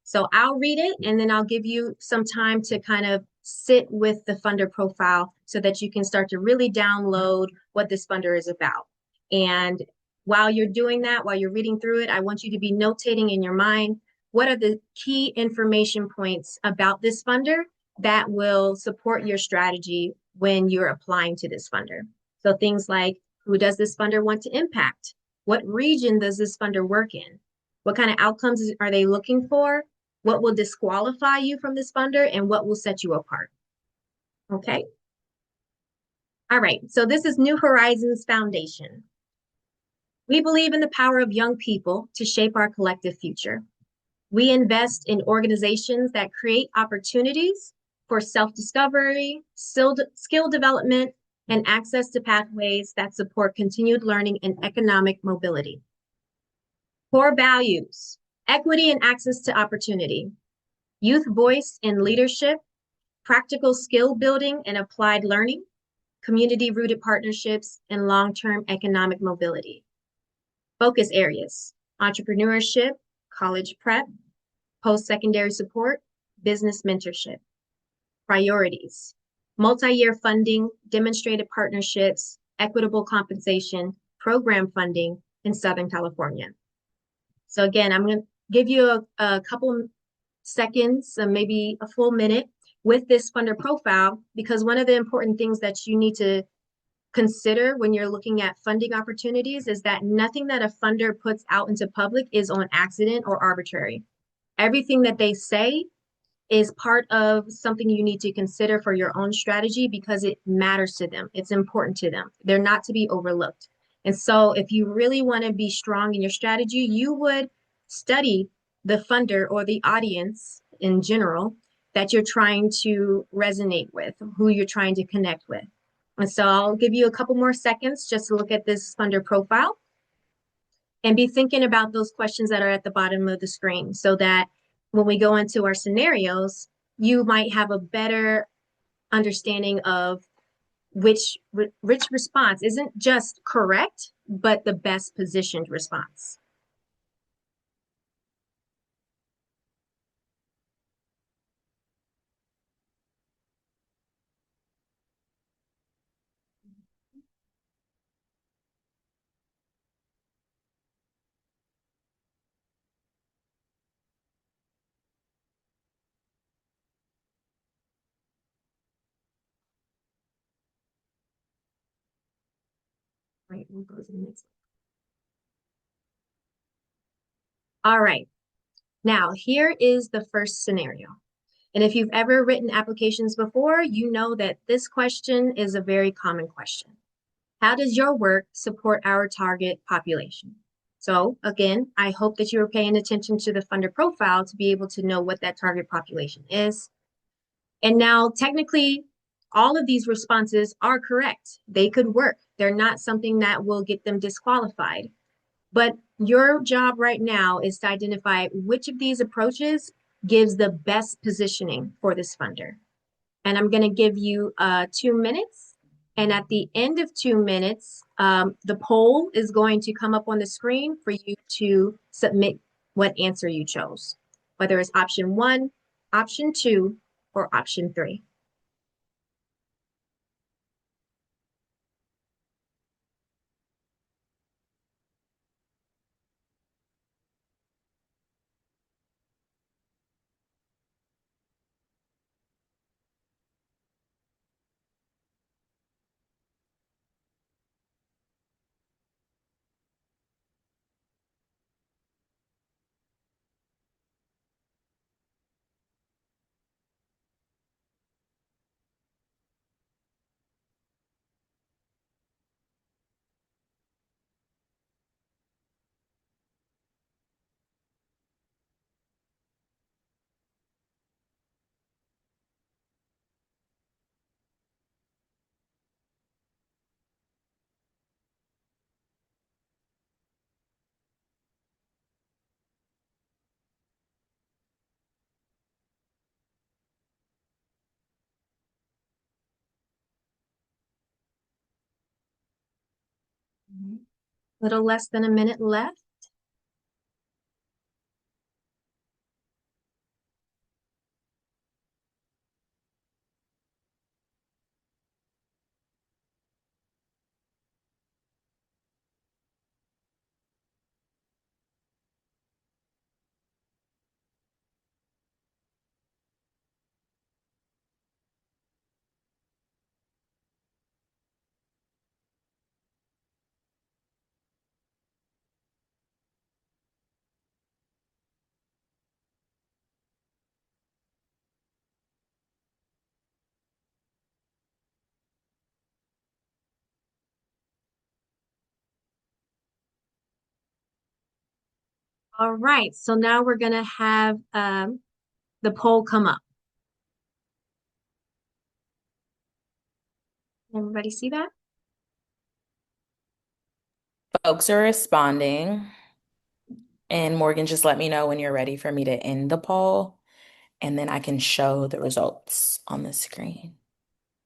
So I'll read it and then I'll give you some time to kind of sit with the funder profile so that you can start to really download what this funder is about. And while you're doing that, while you're reading through it, I want you to be notating in your mind what are the key information points about this funder that will support your strategy when you're applying to this funder. So things like, who does this funder want to impact? What region does this funder work in? What kind of outcomes are they looking for? What will disqualify you from this funder and what will set you apart? Okay. All right. So this is New Horizons Foundation. We believe in the power of young people to shape our collective future. We invest in organizations that create opportunities for self-discovery, skill development, and access to pathways that support continued learning and economic mobility. Core values: equity and access to opportunity, youth voice and leadership, practical skill building and applied learning, community-rooted partnerships, and long-term economic mobility. Focus areas: entrepreneurship, college prep, post-secondary support, business mentorship. Priorities: multi-year funding, demonstrated partnerships, equitable compensation, program funding, in Southern California. So again, I'm going to give you a couple seconds, maybe a full minute with this funder profile, because one of the important things that you need to consider when you're looking at funding opportunities is that nothing that a funder puts out into public is on accident or arbitrary. Everything that they say is part of something you need to consider for your own strategy because it matters to them. It's important to them. They're not to be overlooked. And so if you really want to be strong in your strategy, you would study the funder or the audience in general that you're trying to resonate with, who you're trying to connect with. And so I'll give you a couple more seconds just to look at this funder profile and be thinking about those questions that are at the bottom of the screen so that when we go into our scenarios, you might have a better understanding of which response isn't just correct, but the best positioned response. Right, we'll go to the next one. All right, now here is the first scenario. And if you've ever written applications before, you know that this question is a very common question. How does your work support our target population? So again, I hope that you are paying attention to the funder profile to be able to know what that target population is. And now technically, all of these responses are correct. They could work. They're not something that will get them disqualified. But your job right now is to identify which of these approaches gives the best positioning for this funder. And I'm going to give you 2 minutes. And at the end of 2 minutes, the poll is going to come up on the screen for you to submit what answer you chose, whether it's option 1, option 2, or option 3. Little less than a minute left. All right, so now we're going to have the poll come up. Everybody see that? Folks are responding. And Morgan, just let me know when you're ready for me to end the poll, and then I can show the results on the screen.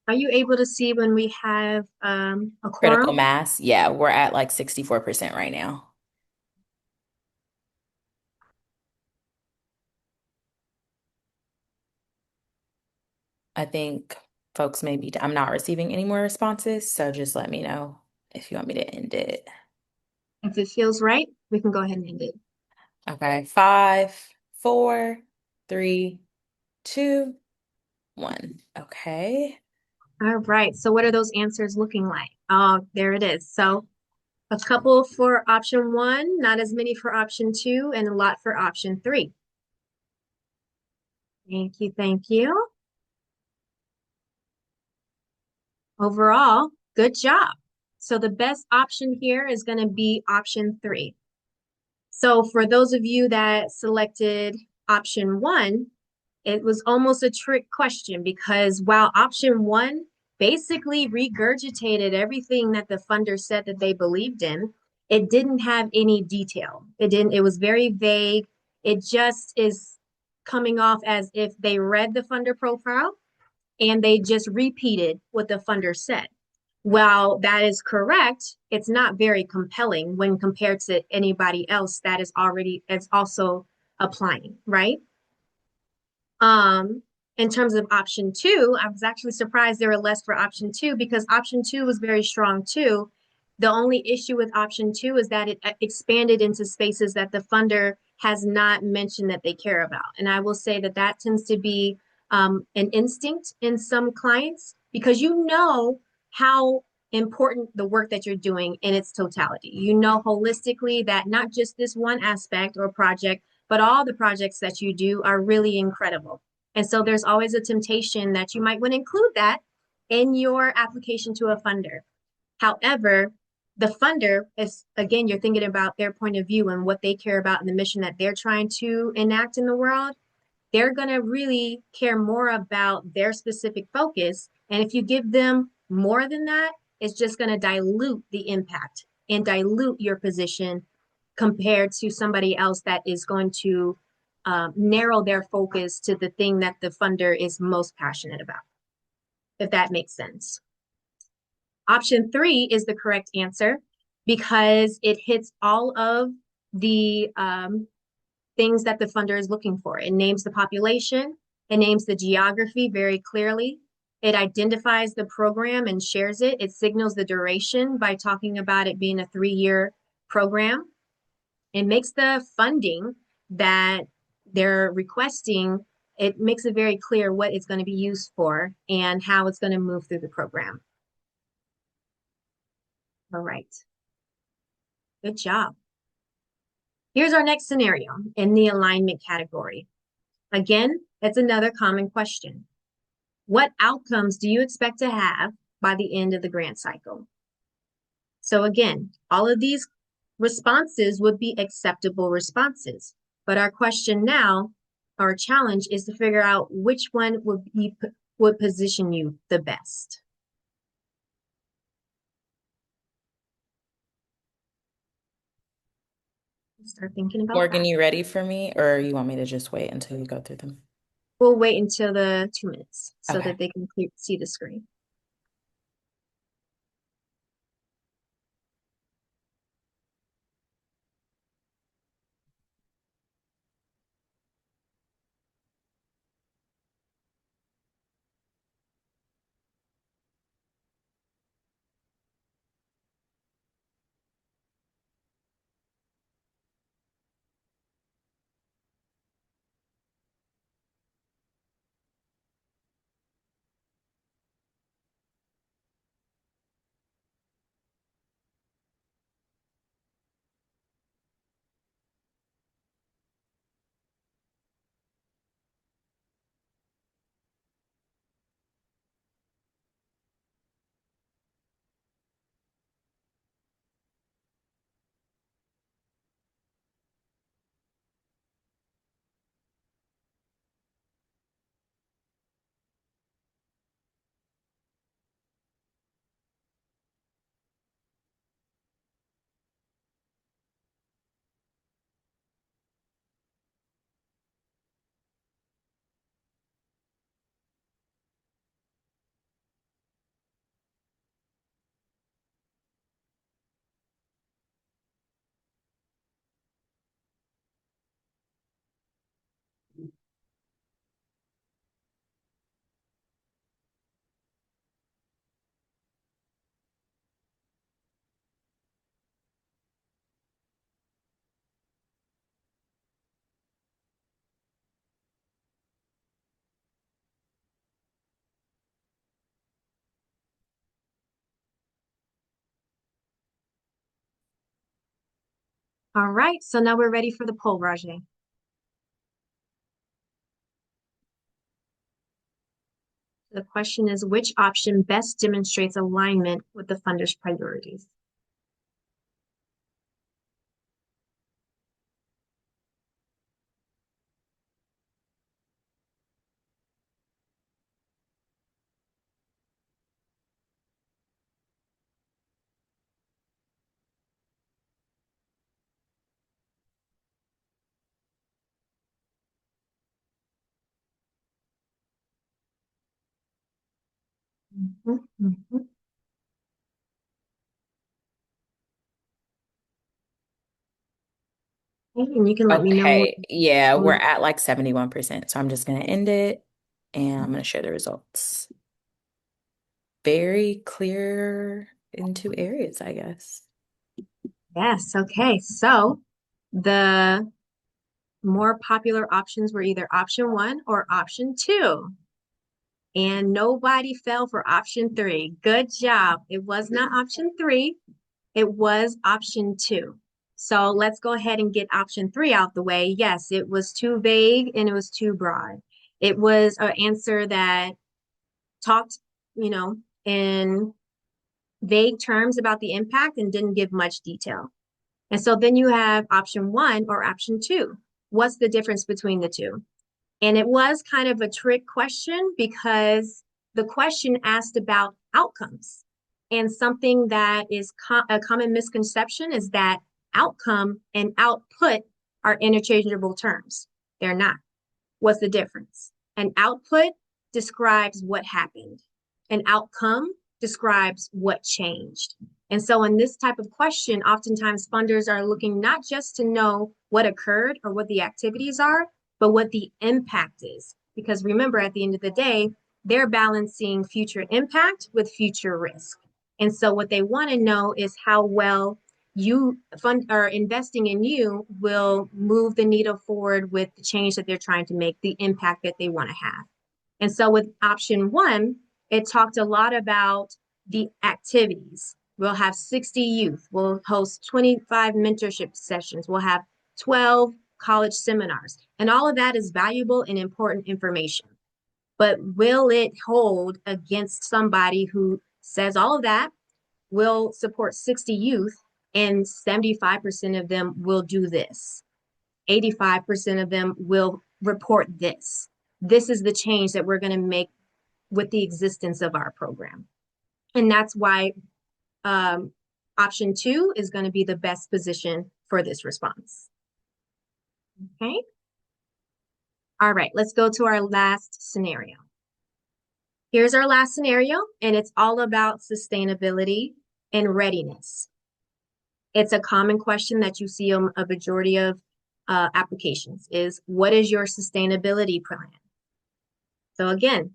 Are you able to see when we have a Critical quorum? mass, yeah, we're at like 64% right now. I think folks may be, I'm not receiving any more responses, so just let me know if you want me to end it. If it feels right, we can go ahead and end it. Okay. 5, 4, 3, 2, 1. Okay. All right. So what are those answers looking like? Oh, there it is. So a couple for option one, not as many for option two, and a lot for option three. Thank you. Thank you. Overall, good job. So the best option here is going to be option three. So for those of you that selected option one, it was almost a trick question because while option one basically regurgitated everything that the funder said that they believed in, it didn't have any detail. It was very vague. It just is coming off as if they read the funder profile and they just repeated what the funder said. While that is correct, it's not very compelling when compared to anybody else that is also applying, right? Um, in terms of option two, I was actually surprised there were less for option two because option two was very strong too. The only issue with option two is that it expanded into spaces that the funder has not mentioned that they care about. And I will say that that tends to be an instinct in some clients because you know how important the work that you're doing in its totality. You know holistically that not just this one aspect or project, but all the projects that you do are really incredible. And so there's always a temptation that you might want to include that in your application to a funder. However, the funder is, again, you're thinking about their point of view and what they care about and the mission that they're trying to enact in the world. They're going to really care more about their specific focus. And if you give them more than that, it's just going to dilute the impact and dilute your position compared to somebody else that is going to narrow their focus to the thing that the funder is most passionate about, if that makes sense. Option three is the correct answer because it hits all of the things that the funder is looking for. It names the population, it names the geography very clearly. It identifies the program and shares it. It signals the duration by talking about it being a 3-year program. It makes the funding that they're requesting, it makes it very clear what it's going to be used for and how it's going to move through the program. All right. Good job. Here's our next scenario in the alignment category. Again, it's another common question. What outcomes do you expect to have by the end of the grant cycle? So again, all of these responses would be acceptable responses. But our question now, our challenge is to figure out which one would position you the best. Start thinking about Morgan, that. you ready for me, or you want me to just wait until you go through them? We'll wait until the 2 minutes so Okay. that they can see the screen. All right, so now we're ready for the poll, Rajay. The question is, which option best demonstrates alignment with the funder's priorities? Mhm, mhm. Okay, and you can let me know when Okay, yeah, we're when- at like 71%. So I'm just going to end it and I'm going to share the results. Very clear in two areas, I guess. Yes, okay. So the more popular options were either option one or option two. And nobody fell for option three. Good job. It was not option three, it was option two. So let's go ahead and get option three out the way. Yes, it was too vague and it was too broad. It was an answer that talked, in vague terms about the impact and didn't give much detail. And so then you have option one or option two. What's the difference between the two? And it was kind of a trick question because the question asked about outcomes. And something that is a common misconception is that outcome and output are interchangeable terms. They're not. What's the difference? An output describes what happened, an outcome describes what changed. And so, in this type of question, oftentimes funders are looking not just to know what occurred or what the activities are, but what the impact is. Because remember, at the end of the day, they're balancing future impact with future risk. And so, what they want to know is how well you fund or investing in you will move the needle forward with the change that they're trying to make, the impact that they want to have. And so with option one, it talked a lot about the activities. We'll have 60 youth. We'll host 25 mentorship sessions. We'll have 12 college seminars. And all of that is valuable and important information. But will it hold against somebody who says all of that, will support 60 youth, and 75% of them will do this? 85% of them will report this. This is the change that we're going to make with the existence of our program. And that's why option two is going to be the best position for this response. Okay. All right, let's go to our last scenario. Here's our last scenario, and it's all about sustainability and readiness. It's a common question that you see on a majority of applications is, what is your sustainability plan? So again,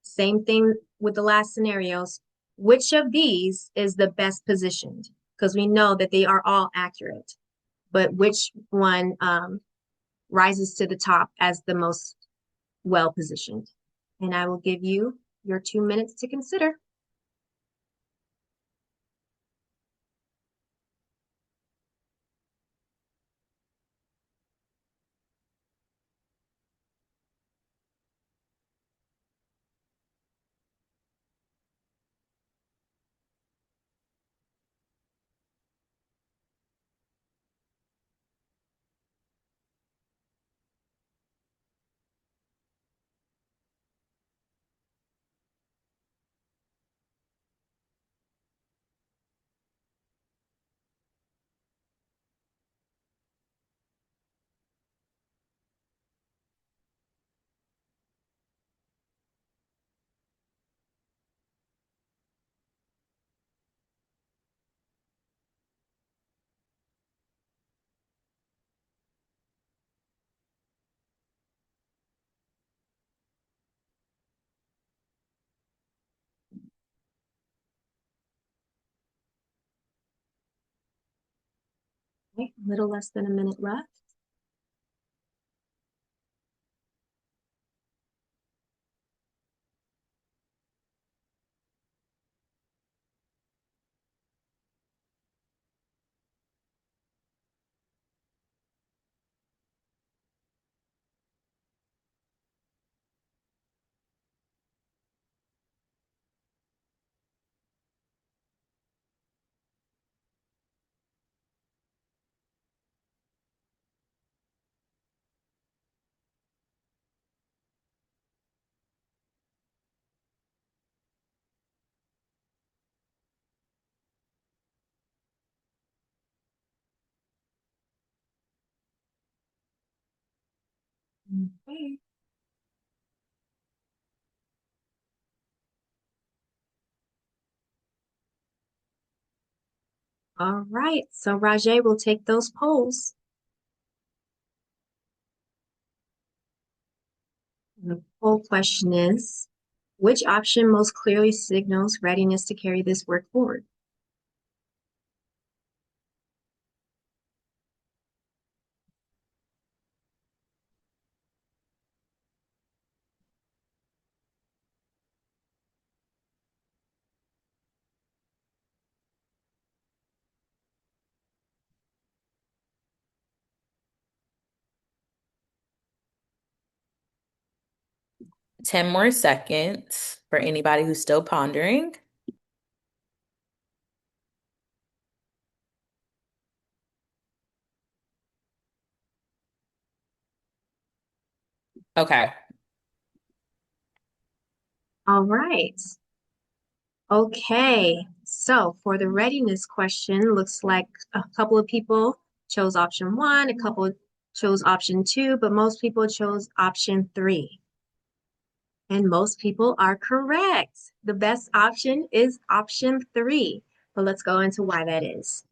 same thing with the last scenarios. Which of these is the best positioned? Because we know that they are all accurate, but which one rises to the top as the most well positioned? And I will give you your 2 minutes to consider. Okay, a little less than a minute left. Okay. All right, so Rajay will take those polls. The poll question is, which option most clearly signals readiness to carry this work forward? Ten more seconds for anybody who's still pondering. Okay. All right. Okay, so for the readiness question, looks like a couple of people chose option one, a couple chose option two, but most people chose option three. And most people are correct. The best option is option three. But let's go into why that is.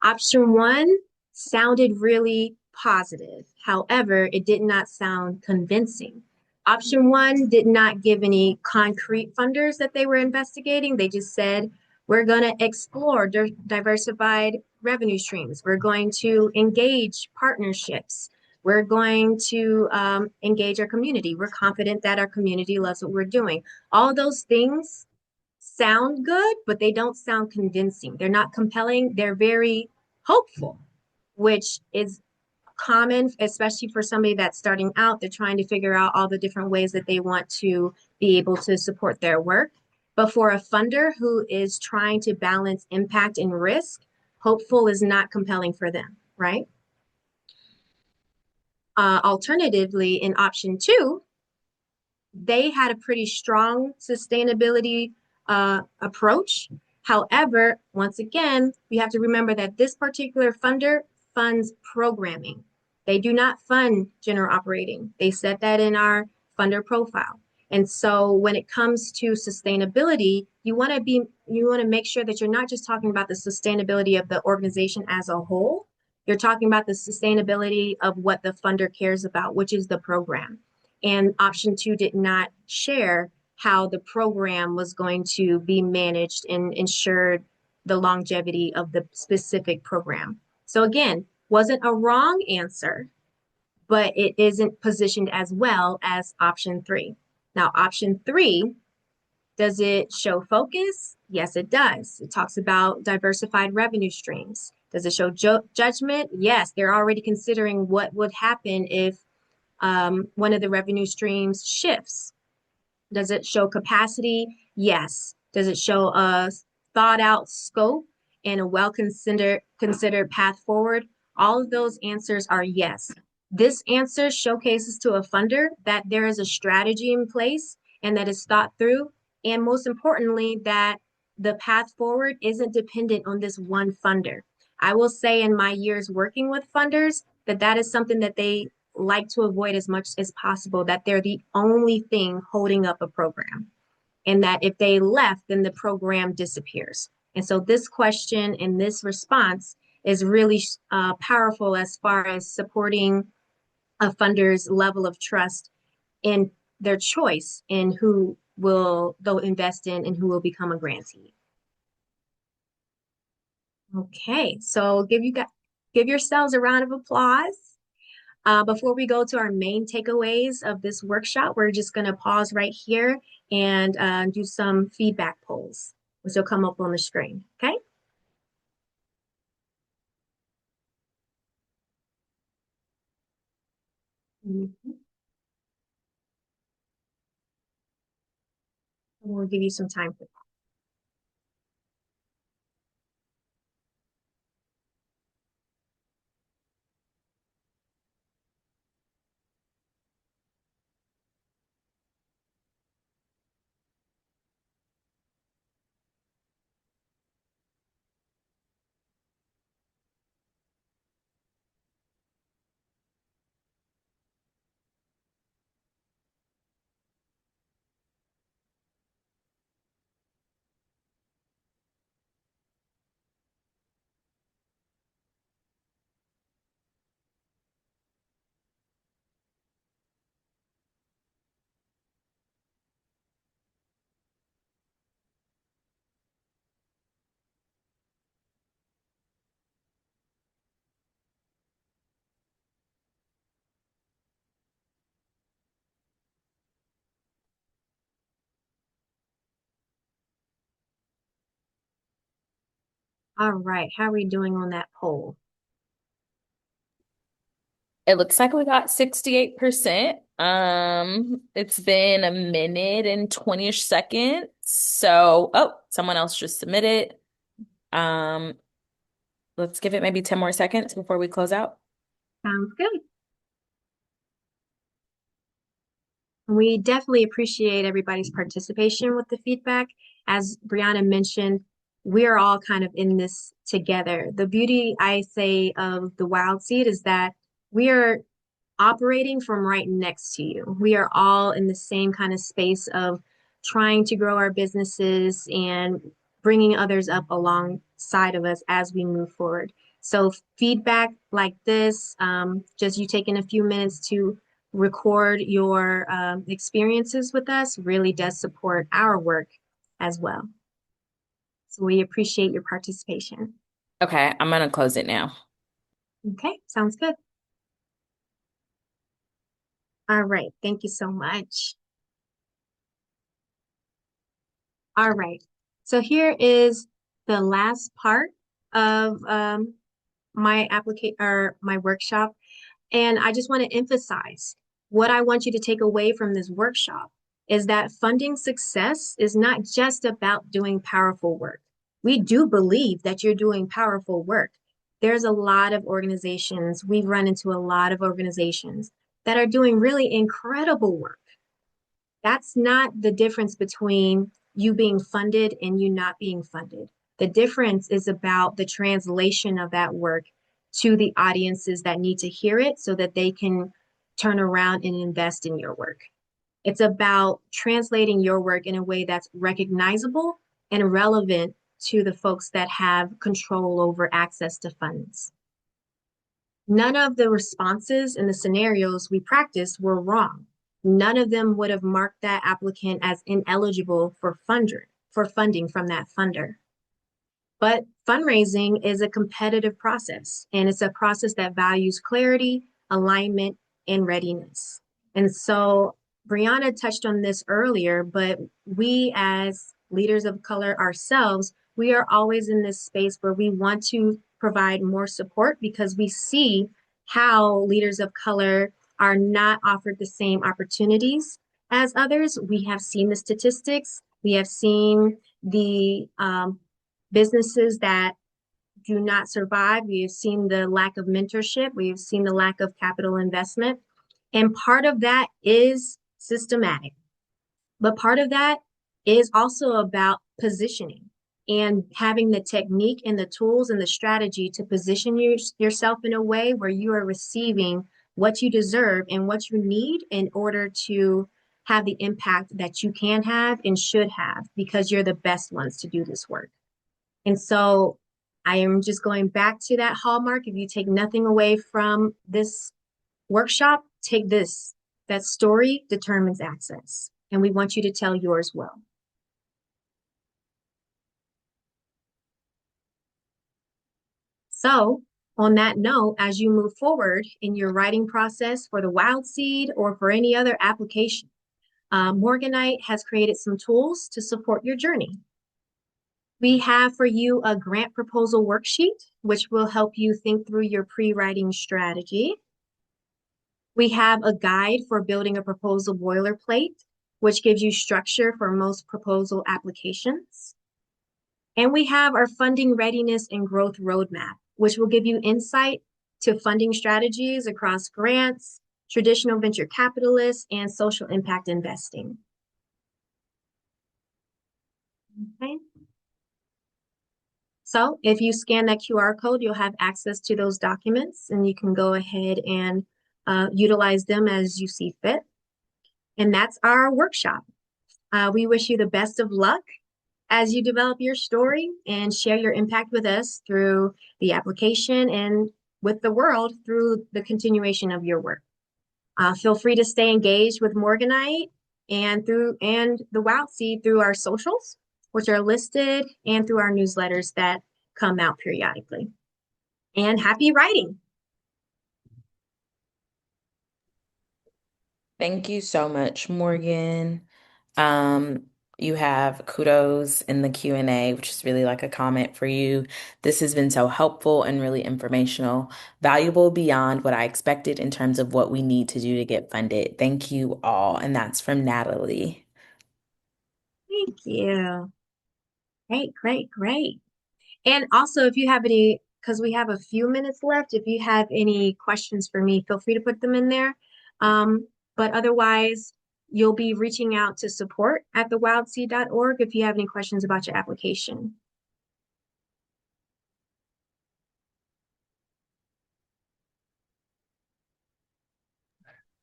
Option one sounded really positive. However, it did not sound convincing. Option one did not give any concrete funders that they were investigating. They just said, we're going to explore diversified revenue streams. We're going to engage partnerships. We're going to engage our community. We're confident that our community loves what we're doing. All those things sound good, but they don't sound convincing. They're not compelling. They're very hopeful, which is common, especially for somebody that's starting out. They're trying to figure out all the different ways that they want to be able to support their work. But for a funder who is trying to balance impact and risk, hopeful is not compelling for them, right? Alternatively, in option two, they had a pretty strong sustainability approach. However, once again, we have to remember that this particular funder funds programming. They do not fund general operating. They said that in our funder profile. And so when it comes to sustainability, you want to make sure that you're not just talking about the sustainability of the organization as a whole. You're talking about the sustainability of what the funder cares about, which is the program. And option two did not share how the program was going to be managed and ensure the longevity of the specific program. So again, wasn't a wrong answer, but it isn't positioned as well as option three. Now, option three, does it show focus? Yes, it does. It talks about diversified revenue streams. Does it show judgment? Yes, they're already considering what would happen if one of the revenue streams shifts. Does it show capacity? Yes. Does it show a thought out scope and a well considered path forward? All of those answers are yes. This answer showcases to a funder that there is a strategy in place and that is thought through. And most importantly, that the path forward isn't dependent on this one funder. I will say in my years working with funders that that is something that they like to avoid as much as possible, that they're the only thing holding up a program. And that if they left, then the program disappears. And so this question and this response is really powerful as far as supporting a funder's level of trust in their choice in who will they'll invest in and who will become a grantee. Okay, so give yourselves a round of applause. Before we go to our main takeaways of this workshop, we're just going to pause right here and do some feedback polls, which will come up on the screen. Okay. Mhm. We'll give you some time for that. All right, how are we doing on that poll? It looks like we got 68%. It's been a minute and 20-ish seconds. So, oh, someone else just submitted. Um, let's give it maybe 10 more seconds before we close out. Sounds good. We definitely appreciate everybody's participation with the feedback. As Brianna mentioned, we're all kind of in this together. The beauty, I say, of the Wild Seed is that we are operating from right next to you. We are all in the same kind of space of trying to grow our businesses and bringing others up alongside of us as we move forward. So, feedback like this, just you taking a few minutes to record your experiences with us, really does support our work as well. So, we appreciate your participation. Okay, I'm gonna close it now. Okay, sounds good. All right, thank you so much. All right. So here is the last part of my application or my workshop. And I just want to emphasize what I want you to take away from this workshop is that funding success is not just about doing powerful work. We do believe that you're doing powerful work. There's a lot of organizations, we've run into a lot of organizations that are doing really incredible work. That's not the difference between you being funded and you not being funded. The difference is about the translation of that work to the audiences that need to hear it so that they can turn around and invest in your work. It's about translating your work in a way that's recognizable and relevant to the folks that have control over access to funds. None of the responses in the scenarios we practiced were wrong. None of them would have marked that applicant as ineligible for funding from that funder. But fundraising is a competitive process, and it's a process that values clarity, alignment, and readiness. And so Brianna touched on this earlier, but we as leaders of color ourselves, we are always in this space where we want to provide more support because we see how leaders of color are not offered the same opportunities as others. We have seen the statistics. We have seen the businesses that do not survive. We have seen the lack of mentorship. We have seen the lack of capital investment. And part of that is systematic. But part of that is also about positioning and having the technique and the tools and the strategy to position yourself in a way where you are receiving what you deserve and what you need in order to have the impact that you can have and should have because you're the best ones to do this work. And so I am just going back to that hallmark. If you take nothing away from this workshop, take this, that story determines access. And we want you to tell yours well. So on that note, as you move forward in your writing process for the Wild Seed or for any other application, Morganite has created some tools to support your journey. We have for you a grant proposal worksheet, which will help you think through your pre-writing strategy. We have a guide for building a proposal boilerplate, which gives you structure for most proposal applications. And we have our funding readiness and growth roadmap, which will give you insight to funding strategies across grants, traditional venture capitalists, and social impact investing. Okay. So if you scan that QR code, you'll have access to those documents and you can go ahead and utilize them as you see fit. And that's our workshop. We wish you the best of luck as you develop your story and share your impact with us through the application and with the world through the continuation of your work. Feel free to stay engaged with Morganite and the Wild Seed through our socials, which are listed, and through our newsletters that come out periodically. And happy writing. Thank you so much, Morgan. Um, You have kudos in the Q&A, which is really like a comment for you. This has been so helpful and really informational, valuable beyond what I expected in terms of what we need to do to get funded. Thank you all. And that's from Natalie. Thank you. Great, great, great. And also, if you have any, because we have a few minutes left, if you have any questions for me, feel free to put them in there. But otherwise, you'll be reaching out to support at thewildseed.org if you have any questions about your application.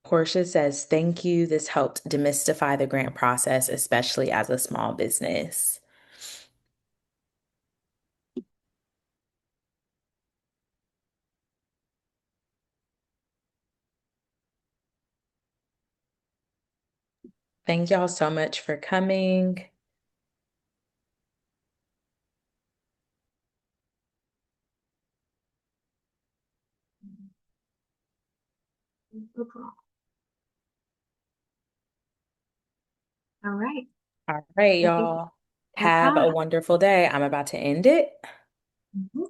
Portia says, thank you. This helped demystify the grant process, especially as a small business. Thank y'all so much for coming. All right. All right, Thank you. y'all. No Have a problem. wonderful day. I'm about to end it. Mhm.